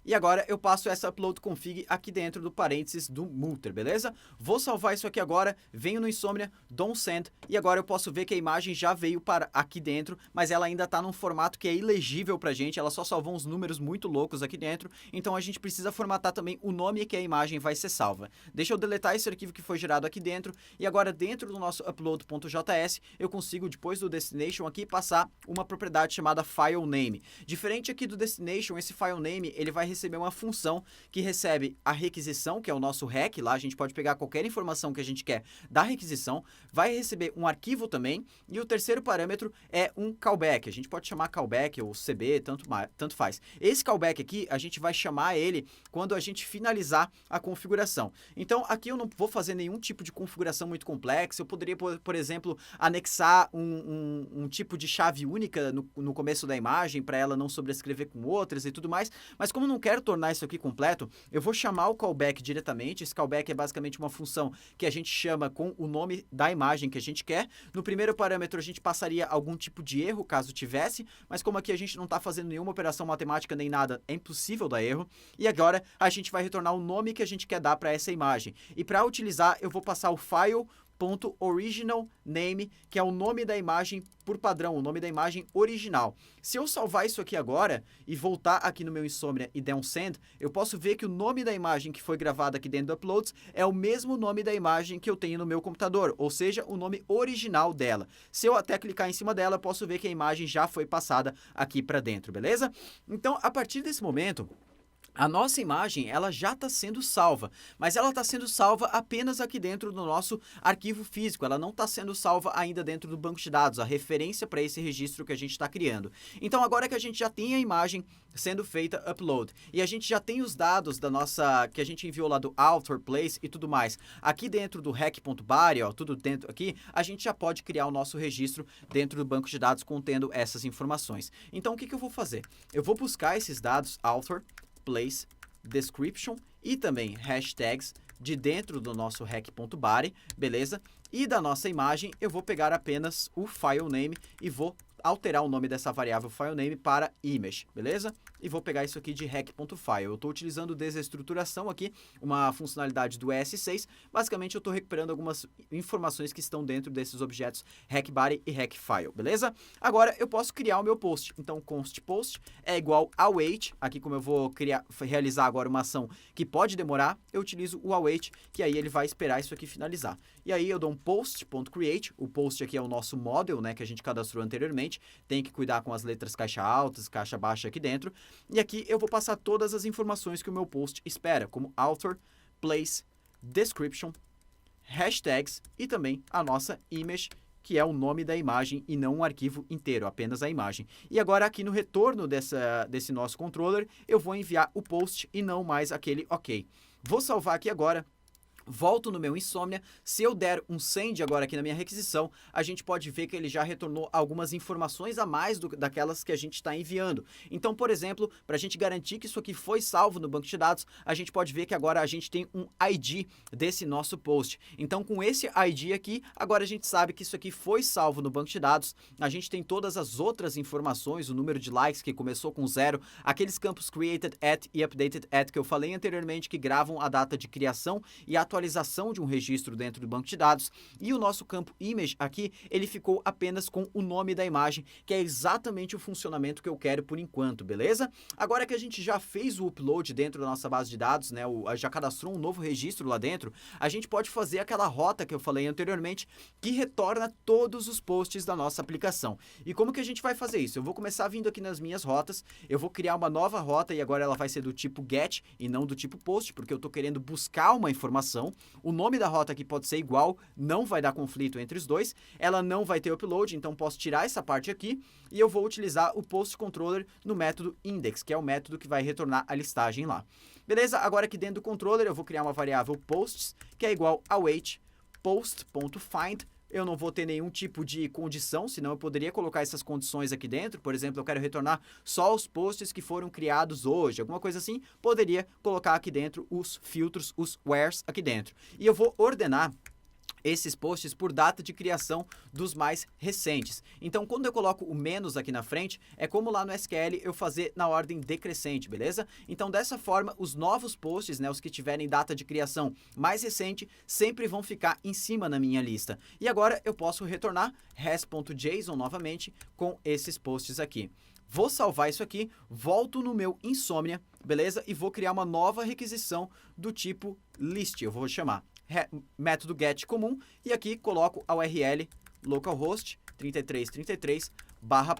E agora eu passo essa upload config aqui dentro do parênteses do Multer, beleza? Vou salvar isso aqui agora, venho no Insomnia, dou um send, e agora eu posso ver que a imagem já veio para aqui dentro, mas ela ainda está num formato que é ilegível pra gente, ela só salvou uns números muito loucos aqui dentro, então a gente precisa formatar também o nome que a imagem vai ser salva. Deixa eu deletar esse arquivo que foi gerado aqui dentro, e agora dentro do nosso upload.js, eu consigo, depois do destination aqui, passar uma propriedade chamada file name. Diferente aqui do destination, esse file name, ele vai receber uma função que recebe a requisição, que é o nosso rec, lá a gente pode pegar qualquer informação que a gente quer da requisição, vai receber um arquivo também, e o terceiro parâmetro é um callback, a gente pode chamar callback ou CB, tanto faz. Esse callback aqui, a gente vai chamar ele quando a gente finalizar a configuração. Então, aqui eu não vou fazer nenhum tipo de configuração muito complexa, eu poderia, por exemplo, anexar um tipo de chave única no começo da imagem, para ela não sobrescrever com outras e tudo mais, mas como não quero tornar isso aqui completo, eu vou chamar o callback diretamente. Esse callback é basicamente uma função que a gente chama com o nome da imagem que a gente quer. No primeiro parâmetro a gente passaria algum tipo de erro, caso tivesse, mas como aqui a gente não está fazendo nenhuma operação matemática nem nada, é impossível dar erro. E agora a gente vai retornar o nome que a gente quer dar para essa imagem. E para utilizar, eu vou passar o file.original name, que é o nome da imagem por padrão, o nome da imagem original. Se eu salvar isso aqui agora e voltar aqui no meu Insomnia e der um send, eu posso ver que o nome da imagem que foi gravada aqui dentro do Uploads é o mesmo nome da imagem que eu tenho no meu computador, ou seja, o nome original dela. Se eu até clicar em cima dela, eu posso ver que a imagem já foi passada aqui para dentro, beleza? Então, a partir desse momento, a nossa imagem, ela já está sendo salva, mas ela está sendo salva apenas aqui dentro do nosso arquivo físico, ela não está sendo salva ainda dentro do banco de dados, a referência para esse registro que a gente está criando. Então, agora que a gente já tem a imagem sendo feita upload, e a gente já tem os dados da nossa, que a gente enviou lá do author, place e tudo mais, aqui dentro do rec.body, ó, tudo dentro aqui, a gente já pode criar o nosso registro dentro do banco de dados contendo essas informações. Então, o que eu vou fazer? Eu vou buscar esses dados, author, place, description e também hashtags de dentro do nosso rec.body, beleza? E da nossa imagem eu vou pegar apenas o file name e vou alterar o nome dessa variável file name para image, beleza? E vou pegar isso aqui de rec.file. Eu estou utilizando desestruturação aqui, uma funcionalidade do ES6. Basicamente, eu estou recuperando algumas informações que estão dentro desses objetos recBody e recFile, beleza? Agora, eu posso criar o meu post. Então, const post é igual await. Aqui, como eu vou realizar agora uma ação que pode demorar, eu utilizo o await, que aí ele vai esperar isso aqui finalizar. E aí, eu dou um post.create. O post aqui é o nosso model, né, que a gente cadastrou anteriormente. Tem que cuidar com as letras caixa altas, caixa baixa aqui dentro. E aqui eu vou passar todas as informações que o meu post espera, como author, place, description, hashtags e também a nossa image, que é o nome da imagem e não um arquivo inteiro, apenas a imagem. E agora aqui no retorno desse nosso controller, eu vou enviar o post e não mais aquele ok. Vou salvar aqui agora. Volto no meu Insomnia, se eu der um send agora aqui na minha requisição, a gente pode ver que ele já retornou algumas informações a mais daquelas que a gente está enviando. Então, por exemplo, para a gente garantir que isso aqui foi salvo no banco de dados, a gente pode ver que agora a gente tem um ID desse nosso post. Então, com esse ID aqui, agora a gente sabe que isso aqui foi salvo no banco de dados, a gente tem todas as outras informações, o número de likes que começou com 0, aqueles campos created at e updated at que eu falei anteriormente que gravam a data de criação e atualização de um registro dentro do banco de dados, e o nosso campo image aqui, ele ficou apenas com o nome da imagem, que é exatamente o funcionamento que eu quero por enquanto, beleza? Agora que a gente já fez o upload dentro da nossa base de dados, né, já cadastrou um novo registro lá dentro, a gente pode fazer aquela rota que eu falei anteriormente, que retorna todos os posts da nossa aplicação. E como que a gente vai fazer isso? Eu vou começar vindo aqui nas minhas rotas, eu vou criar uma nova rota e agora ela vai ser do tipo get e não do tipo post, porque eu estou querendo buscar uma informação. O nome da rota aqui pode ser igual, não vai dar conflito entre os dois, ela não vai ter upload, então posso tirar essa parte aqui e eu vou utilizar o post controller no método index, que é o método que vai retornar a listagem lá. Beleza? Agora aqui dentro do controller eu vou criar uma variável posts, que é igual a await post.find. Eu não vou ter nenhum tipo de condição, senão eu poderia colocar essas condições aqui dentro. Por exemplo, eu quero retornar só os posts que foram criados hoje, alguma coisa assim. Poderia colocar aqui dentro os filtros, os wheres aqui dentro. E eu vou ordenar esses posts por data de criação dos mais recentes. Então, quando eu coloco o menos aqui na frente, é como lá no SQL eu fazer na ordem decrescente, beleza? Então, dessa forma, os novos posts, né, os que tiverem data de criação mais recente, sempre vão ficar em cima na minha lista. E agora eu posso retornar res.json novamente com esses posts aqui. Vou salvar isso aqui, volto no meu Insomnia, beleza? E vou criar uma nova requisição do tipo list, eu vou chamar método get comum, e aqui coloco a URL localhost 3333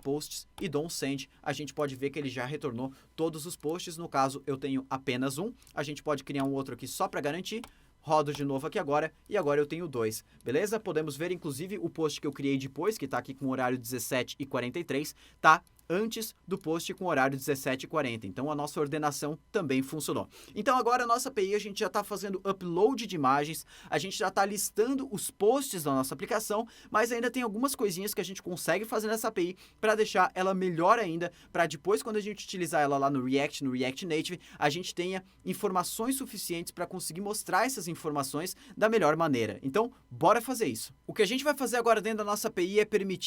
/posts e dou um send. A gente pode ver que ele já retornou todos os posts, no caso eu tenho apenas um, a gente pode criar um outro aqui só para garantir. Rodo de novo aqui agora, e agora eu tenho 2, beleza? Podemos ver, inclusive, o post que eu criei depois, que tá aqui com o horário 17h43, tá antes do post com o horário 17h40. Então, a nossa ordenação também funcionou. Então, agora a nossa API, a gente já está fazendo upload de imagens, a gente já está listando os posts da nossa aplicação, mas ainda tem algumas coisinhas que a gente consegue fazer nessa API para deixar ela melhor ainda, para depois, quando a gente utilizar ela lá no React Native, a gente tenha informações suficientes para conseguir mostrar essas informações da melhor maneira. Então, bora fazer isso. O que a gente vai fazer agora dentro da nossa API é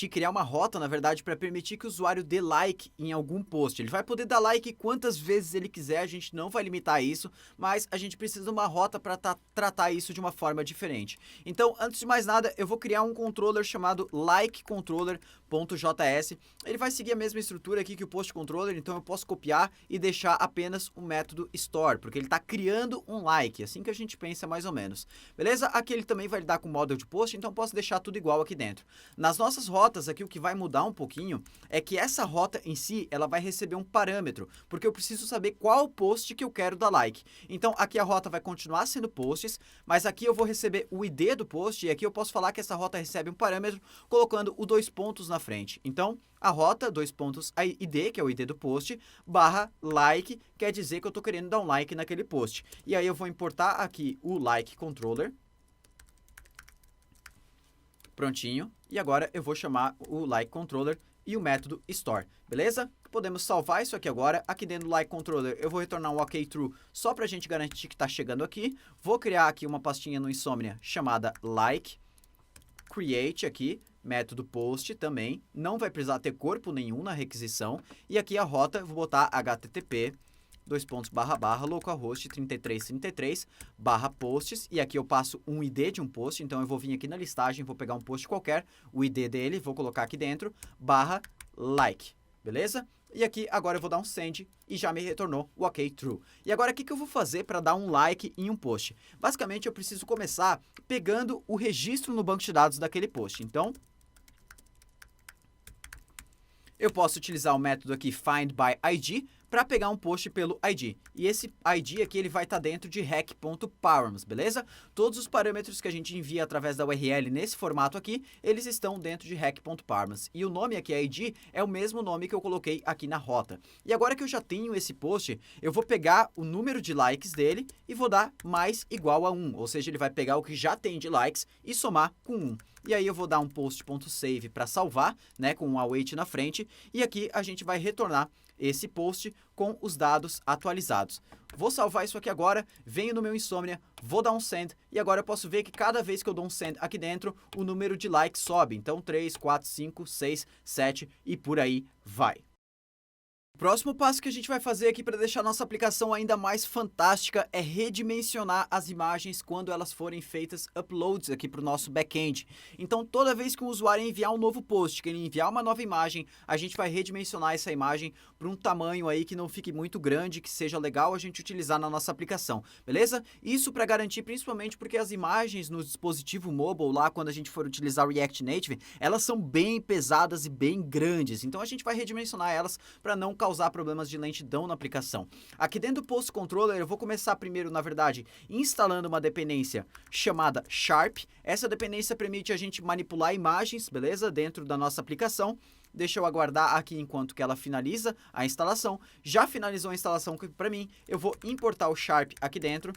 criar uma rota, na verdade, para permitir que o usuário dê like em algum post. Ele vai poder dar like quantas vezes ele quiser, a gente não vai limitar isso, mas a gente precisa de uma rota para tratar isso de uma forma diferente. Então, antes de mais nada, eu vou criar um controller chamado likeController.js. Ele vai seguir a mesma estrutura aqui que o post controller, então eu posso copiar e deixar apenas o método store, porque ele está criando um like, assim que a gente pensa mais ou menos. Beleza? Aqui ele também vai lidar com o model de post, então posso deixar tudo igual aqui dentro. Nas nossas rotas aqui, o que vai mudar um pouquinho é que essa rota em si, ela vai receber um parâmetro, porque eu preciso saber qual post que eu quero dar like. Então, aqui a rota vai continuar sendo posts, mas aqui eu vou receber o ID do post, e aqui eu posso falar que essa rota recebe um parâmetro, colocando o 2 pontos na frente. Então, a rota, 2 pontos, ID, que é o ID do post, /like, quer dizer que eu estou querendo dar um like naquele post. E aí eu vou importar aqui o like controller. Prontinho. E agora eu vou chamar o like controller e o método store, beleza? Podemos salvar isso aqui agora. Aqui dentro do like controller eu vou retornar um ok true só para a gente garantir que está chegando aqui. Vou criar aqui uma pastinha no Insomnia chamada like, create aqui, método post também, não vai precisar ter corpo nenhum na requisição. E aqui a rota, vou botar http localhost 3333 /posts, e aqui eu passo um ID de um post, então eu vou vir aqui na listagem, vou pegar um post qualquer, o ID dele, vou colocar aqui dentro, /like, beleza? E aqui agora eu vou dar um send e já me retornou o ok true. E agora o que eu vou fazer para dar um like em um post? Basicamente eu preciso começar pegando o registro no banco de dados daquele post. Então, eu posso utilizar o método aqui findById para pegar um post pelo ID. E esse ID aqui ele vai estar dentro de rec.params, beleza? Todos os parâmetros que a gente envia através da URL nesse formato aqui, eles estão dentro de rec.params. E o nome aqui, ID, é o mesmo nome que eu coloquei aqui na rota. E agora que eu já tenho esse post, eu vou pegar o número de likes dele e vou dar mais igual a 1. Ou seja, ele vai pegar o que já tem de likes e somar com 1. E aí eu vou dar um post.save para salvar, né, com um await na frente. E aqui a gente vai retornar esse post com os dados atualizados. Vou salvar isso aqui agora, venho no meu Insomnia, vou dar um send, e agora eu posso ver que cada vez que eu dou um send aqui dentro, o número de likes sobe. Então 3, 4, 5, 6, 7 e por aí vai. O próximo passo que a gente vai fazer aqui para deixar nossa aplicação ainda mais fantástica é redimensionar as imagens quando elas forem feitas uploads aqui para o nosso back-end. Então, toda vez que um usuário enviar um novo post, que ele enviar uma nova imagem, a gente vai redimensionar essa imagem para um tamanho aí que não fique muito grande, que seja legal a gente utilizar na nossa aplicação, beleza? Isso para garantir principalmente porque as imagens no dispositivo mobile lá, quando a gente for utilizar o React Native, elas são bem pesadas e bem grandes. Então, a gente vai redimensionar elas para não causar problemas de lentidão na aplicação. Aqui dentro do Post Controller, eu vou começar primeiro, na verdade, instalando uma dependência chamada Sharp. Essa dependência permite a gente manipular imagens, beleza? Dentro da nossa aplicação. Deixa eu aguardar aqui enquanto que ela finaliza a instalação. Já finalizou a instalação para mim, eu vou importar o Sharp aqui dentro.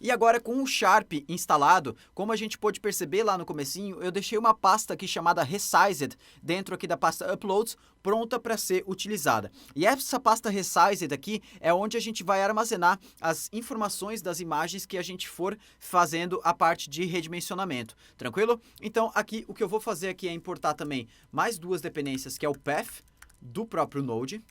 E agora com o Sharp instalado, como a gente pôde perceber lá no comecinho, eu deixei uma pasta aqui chamada Resized dentro aqui da pasta Uploads, pronta para ser utilizada. E essa pasta Resized aqui é onde a gente vai armazenar as informações das imagens que a gente for fazendo a parte de redimensionamento, tranquilo? Então aqui o que eu vou fazer aqui é importar também mais duas dependências, que é o path do próprio Node,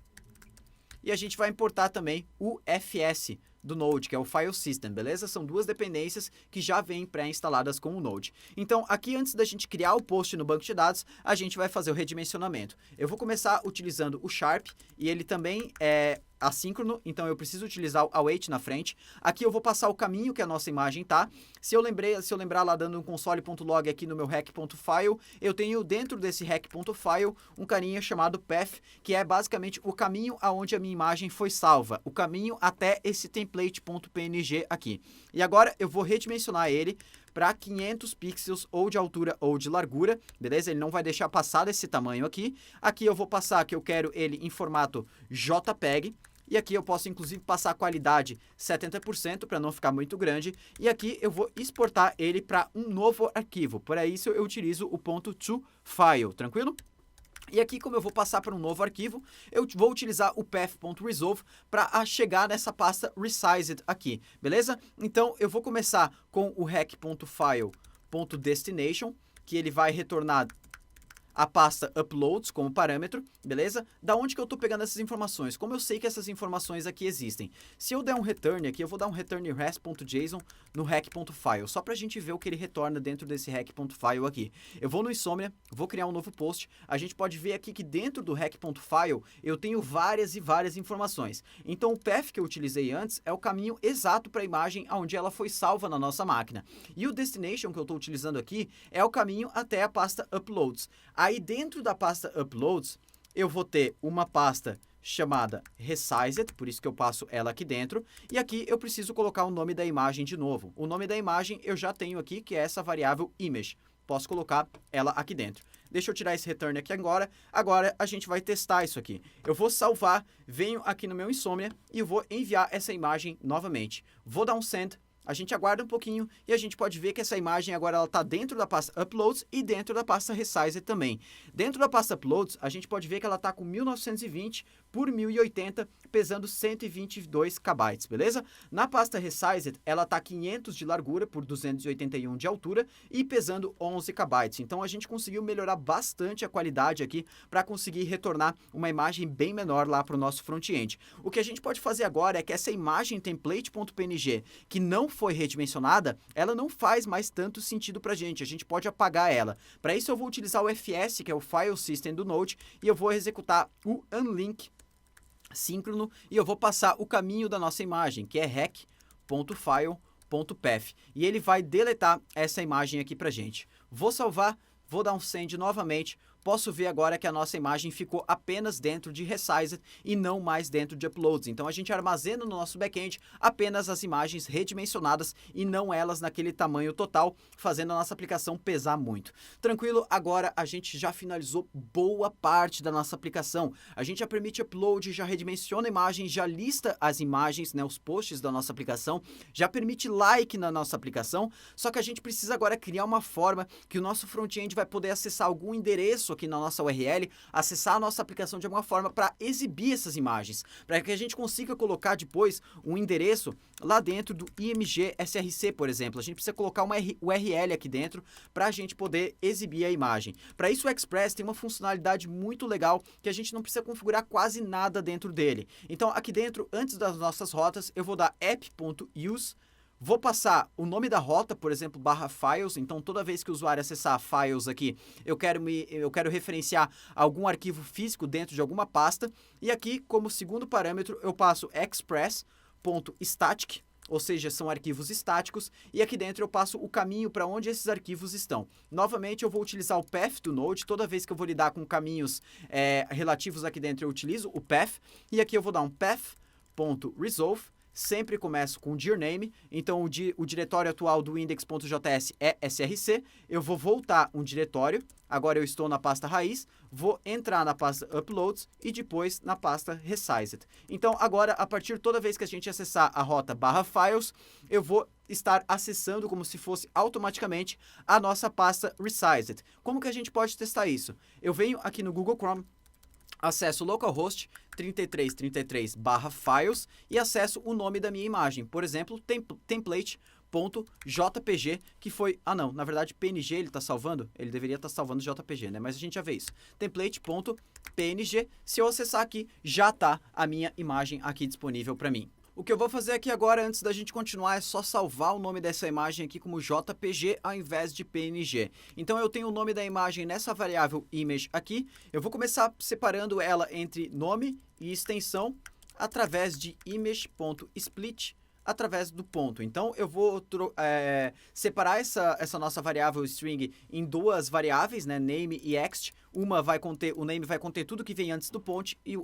e a gente vai importar também o FS do Node, que é o File System, beleza? São duas dependências que já vêm pré-instaladas com o Node. Então, aqui antes da gente criar o post no banco de dados, a gente vai fazer o redimensionamento. Eu vou começar utilizando o Sharp, e ele também é assíncrono, então eu preciso utilizar o await na frente. Aqui eu vou passar o caminho que a nossa imagem tá. Se eu lembrar lá dando um console.log aqui no meu rec.file, eu tenho dentro desse rec.file um carinha chamado path, que é basicamente o caminho aonde a minha imagem foi salva, o caminho até esse template.png aqui. E agora eu vou redimensionar ele para 500 pixels ou de altura ou de largura, beleza? Ele não vai deixar passar desse tamanho aqui. Aqui eu vou passar que eu quero ele em formato JPEG. E aqui eu posso inclusive passar a qualidade 70% para não ficar muito grande. E aqui eu vou exportar ele para um novo arquivo. Para isso eu utilizo o .toFile, tranquilo? E aqui, como eu vou passar para um novo arquivo, eu vou utilizar o path.resolve para chegar nessa pasta resized aqui, beleza? Então, eu vou começar com o rec.file.destination, que ele vai retornar a pasta uploads como parâmetro, beleza? Da onde que eu estou pegando essas informações? Como eu sei que essas informações aqui existem? Se eu der um return aqui, eu vou dar um return res.json no rec.file, só para a gente ver o que ele retorna dentro desse rec.file aqui. Eu vou no Insomnia, vou criar um novo post, a gente pode ver aqui que dentro do rec.file eu tenho várias e várias informações. Então o path que eu utilizei antes é o caminho exato para a imagem onde ela foi salva na nossa máquina. E o destination que eu estou utilizando aqui é o caminho até a pasta uploads. Aí dentro da pasta Uploads, eu vou ter uma pasta chamada Resized, por isso que eu passo ela aqui dentro, e aqui eu preciso colocar o nome da imagem de novo. O nome da imagem eu já tenho aqui, que é essa variável image. Posso colocar ela aqui dentro. Deixa eu tirar esse return aqui agora. Agora a gente vai testar isso aqui. Eu vou salvar, venho aqui no meu Insomnia e eu vou enviar essa imagem novamente. Vou dar um send. A gente aguarda um pouquinho e a gente pode ver que essa imagem agora ela está dentro da pasta Uploads e dentro da pasta Resized também. Dentro da pasta Uploads, a gente pode ver que ela está com 1920 por 1080, pesando 122 KB, beleza? Na pasta Resized, ela está 500 de largura por 281 de altura e pesando 11 KB. Então a gente conseguiu melhorar bastante a qualidade aqui para conseguir retornar uma imagem bem menor lá para o nosso front-end. O que a gente pode fazer agora é que essa imagem template.png, que não foi redimensionada, ela não faz mais tanto sentido para a gente pode apagar ela. Para isso eu vou utilizar o FS, que é o File System do Node, e eu vou executar o unlink síncrono e eu vou passar o caminho da nossa imagem, que é rec.file.path, e ele vai deletar essa imagem aqui pra gente. Vou salvar, vou dar um send novamente. Posso ver agora que a nossa imagem ficou apenas dentro de Resized e não mais dentro de Uploads. Então a gente armazena no nosso backend apenas as imagens redimensionadas e não elas naquele tamanho total, fazendo a nossa aplicação pesar muito. Tranquilo? Agora a gente já finalizou boa parte da nossa aplicação. A gente já permite upload, já redimensiona a imagem, já lista as imagens, né, os posts da nossa aplicação, já permite like na nossa aplicação, só que a gente precisa agora criar uma forma que o nosso front-end vai poder acessar algum endereço aqui na nossa URL, acessar a nossa aplicação de alguma forma para exibir essas imagens, para que a gente consiga colocar depois um endereço lá dentro do IMG SRC, por exemplo. A gente precisa colocar uma URL aqui dentro para a gente poder exibir a imagem. Para isso o Express tem uma funcionalidade muito legal que a gente não precisa configurar quase nada dentro dele. Então aqui dentro, antes das nossas rotas, eu vou dar app.use. Vou passar o nome da rota, por exemplo, /files, então toda vez que o usuário acessar files aqui, eu quero referenciar algum arquivo físico dentro de alguma pasta, e aqui, como segundo parâmetro, eu passo express.static, ou seja, são arquivos estáticos, e aqui dentro eu passo o caminho para onde esses arquivos estão. Novamente, eu vou utilizar o path do Node, toda vez que eu vou lidar com caminhos relativos aqui dentro, eu utilizo o path, e aqui eu vou dar um path.resolve. Sempre começo com o dir name, então o diretório atual do index.js é src, eu vou voltar um diretório, agora eu estou na pasta raiz, vou entrar na pasta uploads e depois na pasta resized. Então agora, a partir toda vez que a gente acessar a rota /files, eu vou estar acessando como se fosse automaticamente a nossa pasta Resized. Como que a gente pode testar isso? Eu venho aqui no Google Chrome, acesso localhost 3333/files e acesso o nome da minha imagem, por exemplo, template.jpg, que foi... Ah, não, na verdade PNG ele está salvando, ele deveria estar salvando JPG, né? Mas a gente já vê isso. Template.png, se eu acessar aqui, já está a minha imagem aqui disponível para mim. O que eu vou fazer aqui agora, antes da gente continuar, é só salvar o nome dessa imagem aqui como JPG ao invés de PNG. Então eu tenho o nome da imagem nessa variável image aqui. Eu vou começar separando ela entre nome e extensão através de image.split através do ponto. Então eu vou separar essa nossa variável string em duas variáveis, né, name e ext. Uma vai conter, o name vai conter tudo que vem antes do ponto e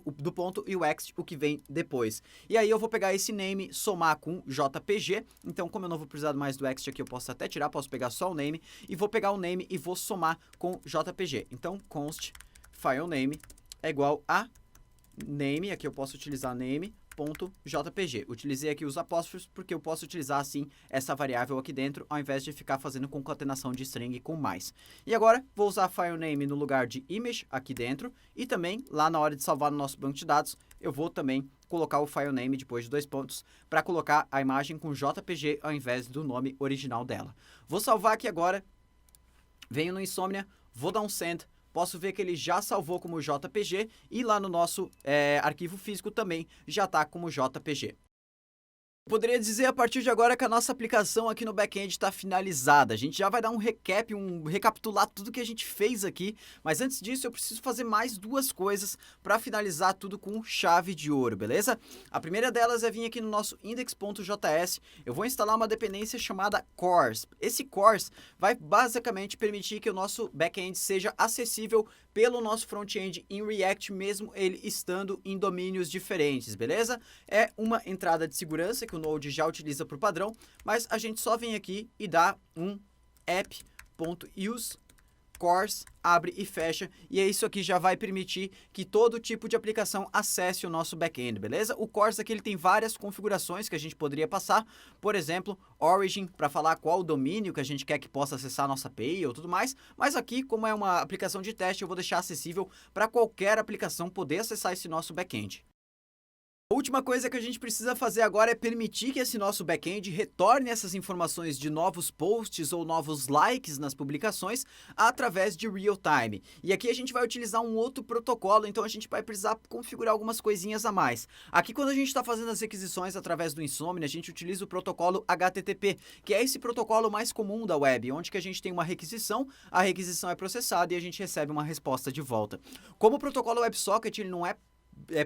o ext o que vem depois. E aí eu vou pegar esse name, somar com JPG. Então, como eu não vou precisar mais do ext aqui, eu posso até tirar, posso pegar só o name e vou pegar o name e vou somar com JPG. Então, const file name é igual a name, aqui eu posso utilizar name.jpg. Utilizei aqui os apóstrofos porque eu posso utilizar assim essa variável aqui dentro, ao invés de ficar fazendo concatenação de string com mais. E agora vou usar file name no lugar de image aqui dentro e também lá na hora de salvar no nosso banco de dados, eu vou também colocar o file name depois de 2 pontos para colocar a imagem com JPG ao invés do nome original dela. Vou salvar aqui agora, venho no Insomnia, vou dar um send. Posso ver que ele já salvou como JPG e lá no nosso arquivo físico também já está como JPG. Poderia dizer a partir de agora que a nossa aplicação aqui no back-end está finalizada. A gente já vai dar um recapitular tudo que a gente fez aqui, mas antes disso eu preciso fazer mais duas coisas para finalizar tudo com chave de ouro, beleza? A primeira delas é vir aqui no nosso index.js, eu vou instalar uma dependência chamada cores. Esse cores vai basicamente permitir que o nosso back-end seja acessível pelo nosso front-end em React, mesmo ele estando em domínios diferentes, beleza? É uma entrada de segurança que o Node já utiliza por padrão, mas a gente só vem aqui e dá um app.use cores, abre e fecha, e isso aqui já vai permitir que todo tipo de aplicação acesse o nosso back-end, beleza? O cores aqui ele tem várias configurações que a gente poderia passar, por exemplo, origin, para falar qual o domínio que a gente quer que possa acessar a nossa API ou tudo mais, mas aqui, como é uma aplicação de teste, eu vou deixar acessível para qualquer aplicação poder acessar esse nosso back-end. A última coisa que a gente precisa fazer agora é permitir que esse nosso back-end retorne essas informações de novos posts ou novos likes nas publicações através de real-time. E aqui a gente vai utilizar um outro protocolo, então a gente vai precisar configurar algumas coisinhas a mais. Aqui quando a gente está fazendo as requisições através do Insomnia, a gente utiliza o protocolo HTTP, que é esse protocolo mais comum da web, onde que a gente tem uma requisição, a requisição é processada e a gente recebe uma resposta de volta. Como o protocolo WebSocket ele não é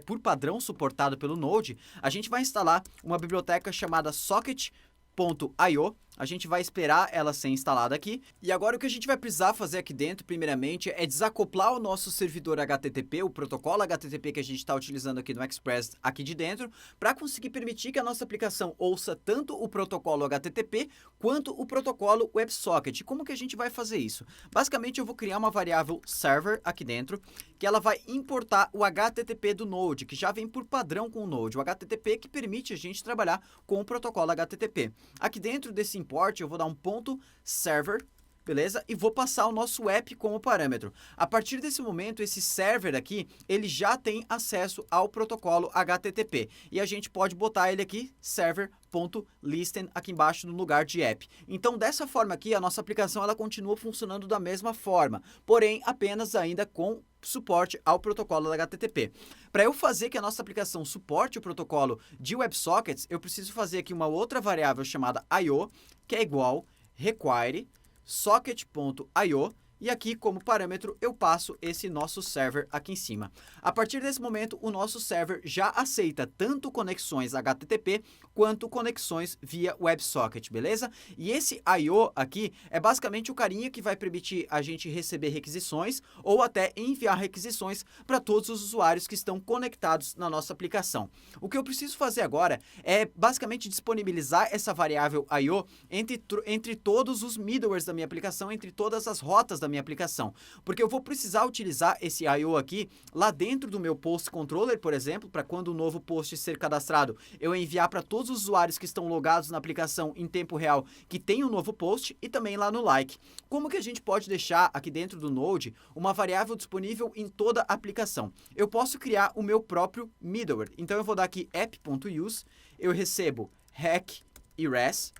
por padrão suportado pelo Node, a gente vai instalar uma biblioteca chamada socket.io. A gente vai esperar ela ser instalada aqui. E agora o que a gente vai precisar fazer aqui dentro, primeiramente, é desacoplar o nosso servidor HTTP, o protocolo HTTP que a gente está utilizando aqui no Express, aqui de dentro, para conseguir permitir que a nossa aplicação ouça tanto o protocolo HTTP quanto o protocolo WebSocket. Como que a gente vai fazer isso? Basicamente, eu vou criar uma variável server aqui dentro, que ela vai importar o HTTP do Node, que já vem por padrão com o Node. O HTTP que permite a gente trabalhar com o protocolo HTTP. Aqui dentro desse import, eu vou dar um ponto server, beleza? E vou passar o nosso app como parâmetro. A partir desse momento, esse server aqui, ele já tem acesso ao protocolo HTTP. E a gente pode botar ele aqui, server.listen, aqui embaixo no lugar de app. Então, dessa forma aqui, a nossa aplicação ela continua funcionando da mesma forma, porém, apenas ainda com suporte ao protocolo da HTTP. Para eu fazer que a nossa aplicação suporte o protocolo de WebSockets, eu preciso fazer aqui uma outra variável chamada IO, que é igual require socket.io, e aqui como parâmetro eu passo esse nosso server aqui em cima. A partir desse momento o nosso server já aceita tanto conexões HTTP quanto conexões via WebSocket, beleza? E esse I/O aqui é basicamente o carinha que vai permitir a gente receber requisições ou até enviar requisições para todos os usuários que estão conectados na nossa aplicação. O que eu preciso fazer agora é basicamente disponibilizar essa variável I/O entre todos os middlewares da minha aplicação, entre todas as rotas da da minha aplicação. Porque eu vou precisar utilizar esse I/O aqui lá dentro do meu post controller, por exemplo, para quando o novo post ser cadastrado, eu enviar para todos os usuários que estão logados na aplicação em tempo real que tem um novo post e também lá no like. Como que a gente pode deixar aqui dentro do Node uma variável disponível em toda a aplicação? Eu posso criar o meu próprio middleware. Então eu vou dar aqui app.use, eu recebo hack e res,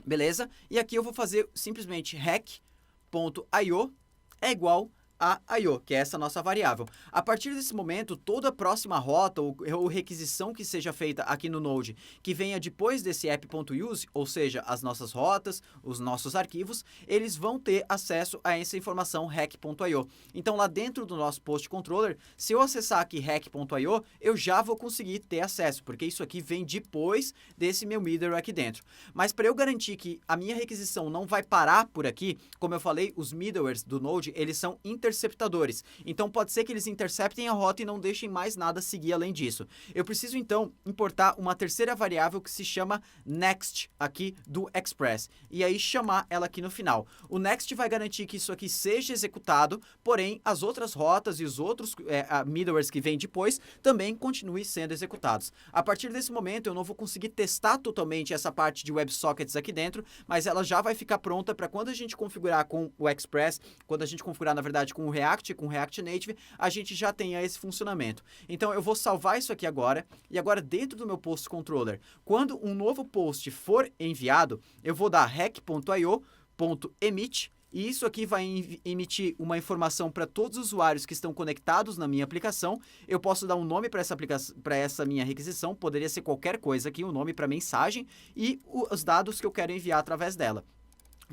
beleza? E aqui eu vou fazer simplesmente hack.io é igual a I/O, que é essa nossa variável. A partir desse momento, toda a próxima rota ou requisição que seja feita aqui no Node, que venha depois desse app.use, ou seja, as nossas rotas, os nossos arquivos, eles vão ter acesso a essa informação hack.io. Então, lá dentro do nosso post controller, se eu acessar aqui hack.io, eu já vou conseguir ter acesso, porque isso aqui vem depois desse meu middleware aqui dentro. Mas para eu garantir que a minha requisição não vai parar por aqui, como eu falei, os middlewares do Node, eles são interceptadores. Então pode ser que eles interceptem a rota e não deixem mais nada seguir além disso. Eu preciso então importar uma terceira variável que se chama next aqui do Express e aí chamar ela aqui no final. O next vai garantir que isso aqui seja executado, porém as outras rotas e os outros middlewares que vêm depois também continuem sendo executados. A partir desse momento eu não vou conseguir testar totalmente essa parte de WebSockets aqui dentro, mas ela já vai ficar pronta para quando a gente configurar com o Express, quando a gente configurar na verdade com o React, com o React Native, a gente já tenha esse funcionamento. Então eu vou salvar isso aqui agora, e agora dentro do meu post controller, quando um novo post for enviado, eu vou dar hack.io.emit, e isso aqui vai emitir uma informação para todos os usuários que estão conectados na minha aplicação. Eu posso dar um nome para essa minha requisição, poderia ser qualquer coisa aqui, um nome para mensagem e os dados que eu quero enviar através dela,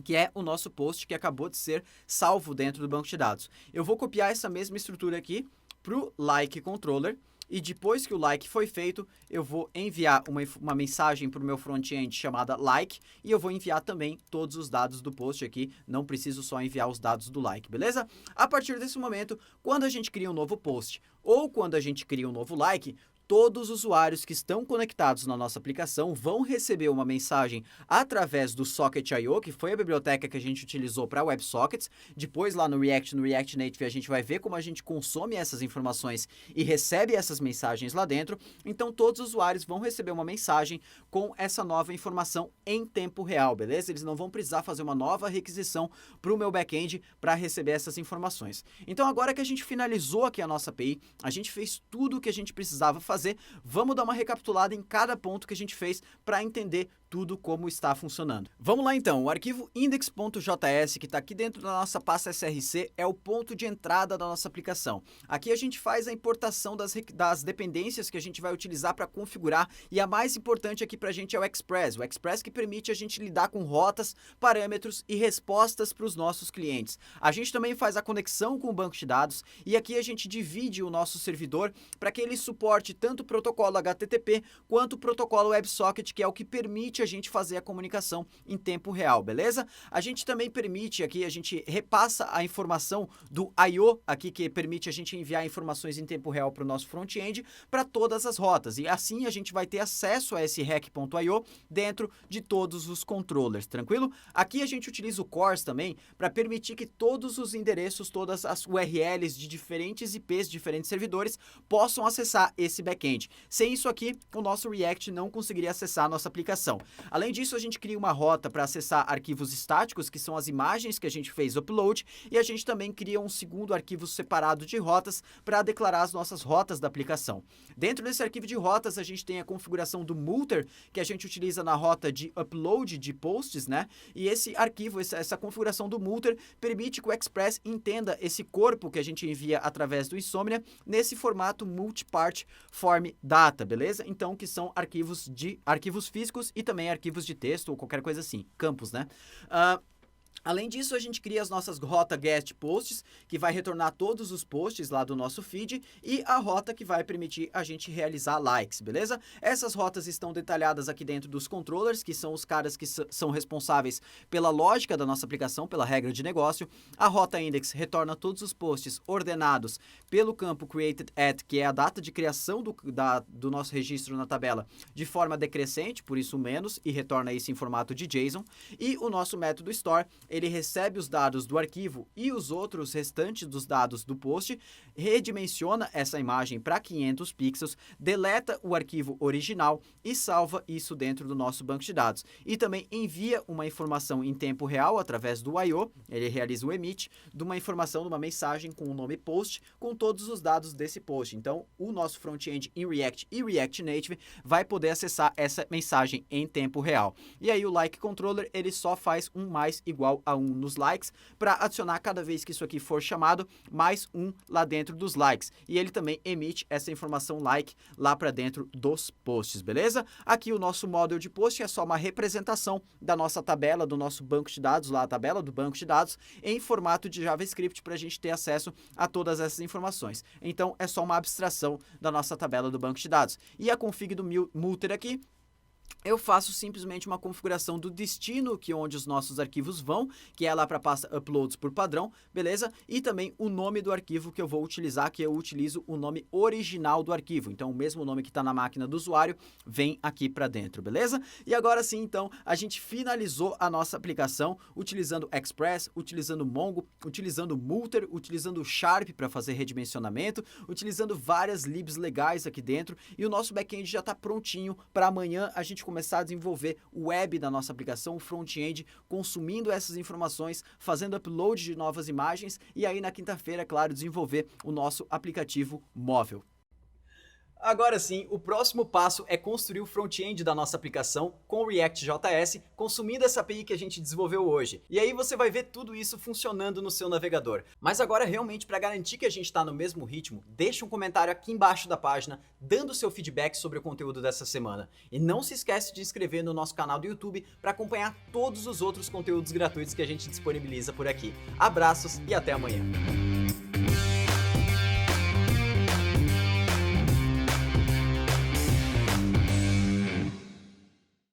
que é o nosso post que acabou de ser salvo dentro do banco de dados. Eu vou copiar essa mesma estrutura aqui para o like controller, e depois que o like foi feito, eu vou enviar uma mensagem para o meu front-end chamada like, e eu vou enviar também todos os dados do post aqui, não preciso só enviar os dados do like, beleza? A partir desse momento, quando a gente cria um novo post, ou quando a gente cria um novo like, todos os usuários que estão conectados na nossa aplicação vão receber uma mensagem através do Socket.io, que foi a biblioteca que a gente utilizou para WebSockets. Depois, lá no React Native, a gente vai ver como a gente consome essas informações e recebe essas mensagens lá dentro. Então, todos os usuários vão receber uma mensagem com essa nova informação em tempo real, beleza? Eles não vão precisar fazer uma nova requisição para o meu back-end para receber essas informações. Então, agora que a gente finalizou aqui a nossa API, a gente fez tudo o que a gente precisava fazer, vamos dar uma recapitulada em cada ponto que a gente fez para entender tudo como está funcionando. Vamos lá então, o arquivo index.js que está aqui dentro da nossa pasta src é o ponto de entrada da nossa aplicação. Aqui a gente faz a importação das dependências que a gente vai utilizar para configurar, e a mais importante aqui para a gente é o Express que permite a gente lidar com rotas, parâmetros e respostas para os nossos clientes. A gente também faz a conexão com o banco de dados, e aqui a gente divide o nosso servidor para que ele suporte tanto o protocolo HTTP quanto o protocolo WebSocket, que é o que permite a gente fazer a comunicação em tempo real, beleza? A gente também permite aqui, a gente repassa a informação do I/O aqui, que permite a gente enviar informações em tempo real para o nosso front-end para todas as rotas, e assim a gente vai ter acesso a esse hack.io dentro de todos os controllers, tranquilo? Aqui a gente utiliza o CORS também para permitir que todos os endereços, todas as URLs de diferentes IPs, diferentes servidores, possam acessar esse back-end. Sem isso aqui, o nosso React não conseguiria acessar a nossa aplicação. Além disso, a gente cria uma rota para acessar arquivos estáticos, que são as imagens que a gente fez upload, e a gente também cria um segundo arquivo separado de rotas para declarar as nossas rotas da aplicação. Dentro desse arquivo de rotas, a gente tem a configuração do multer, que a gente utiliza na rota de upload de posts, né? E esse arquivo, essa configuração do multer, permite que o Express entenda esse corpo que a gente envia através do Insomnia nesse formato multipart form data, beleza? Então, que são arquivos físicos e também arquivos de texto ou qualquer coisa assim, campos, né? Além disso, a gente cria as nossas rota guest posts, que vai retornar todos os posts lá do nosso feed, e a rota que vai permitir a gente realizar likes, beleza? Essas rotas estão detalhadas aqui dentro dos controllers, que são os caras que são responsáveis pela lógica da nossa aplicação, pela regra de negócio. A rota index retorna todos os posts ordenados pelo campo created at, que é a data de criação do nosso registro na tabela, de forma decrescente, por isso menos, e retorna isso em formato de JSON. E o nosso método store ele recebe os dados do arquivo e os outros restantes dos dados do post, redimensiona essa imagem para 500 pixels, deleta o arquivo original e salva isso dentro do nosso banco de dados. E também envia uma informação em tempo real através do I/O, ele realiza o emit de uma informação, de uma mensagem com o nome post, com todos os dados desse post. Então, o nosso front-end em React e React Native vai poder acessar essa mensagem em tempo real. E aí o like controller, ele só faz um mais igual a 1 nos likes para adicionar cada vez que isso aqui for chamado, mais 1 lá dentro dos likes. E ele também emite essa informação like lá para dentro dos posts, beleza? Aqui o nosso model de post é só uma representação da nossa tabela, do nosso banco de dados, lá a tabela do banco de dados, em formato de JavaScript para a gente ter acesso a todas essas informações. Então é só uma abstração da nossa tabela do banco de dados. E a config do Multer aqui, eu faço simplesmente uma configuração do destino que onde os nossos arquivos vão, que é lá para a pasta uploads por padrão, beleza? E também o nome do arquivo que eu vou utilizar, que eu utilizo o nome original do arquivo. Então, o mesmo nome que está na máquina do usuário vem aqui para dentro, beleza? E agora sim, então, a gente finalizou a nossa aplicação utilizando Express, utilizando Mongo, utilizando Multer, utilizando Sharp para fazer redimensionamento, utilizando várias libs legais aqui dentro, e o nosso back-end já está prontinho para amanhã a gente começar a desenvolver o web da nossa aplicação, o front-end, consumindo essas informações, fazendo upload de novas imagens e aí na quinta-feira, claro, desenvolver o nosso aplicativo móvel. Agora sim, o próximo passo é construir o front-end da nossa aplicação com o React.js, consumindo essa API que a gente desenvolveu hoje. E aí você vai ver tudo isso funcionando no seu navegador. Mas agora, realmente, para garantir que a gente está no mesmo ritmo, deixa um comentário aqui embaixo da página, dando seu feedback sobre o conteúdo dessa semana. E não se esquece de inscrever no nosso canal do YouTube para acompanhar todos os outros conteúdos gratuitos que a gente disponibiliza por aqui. Abraços e até amanhã!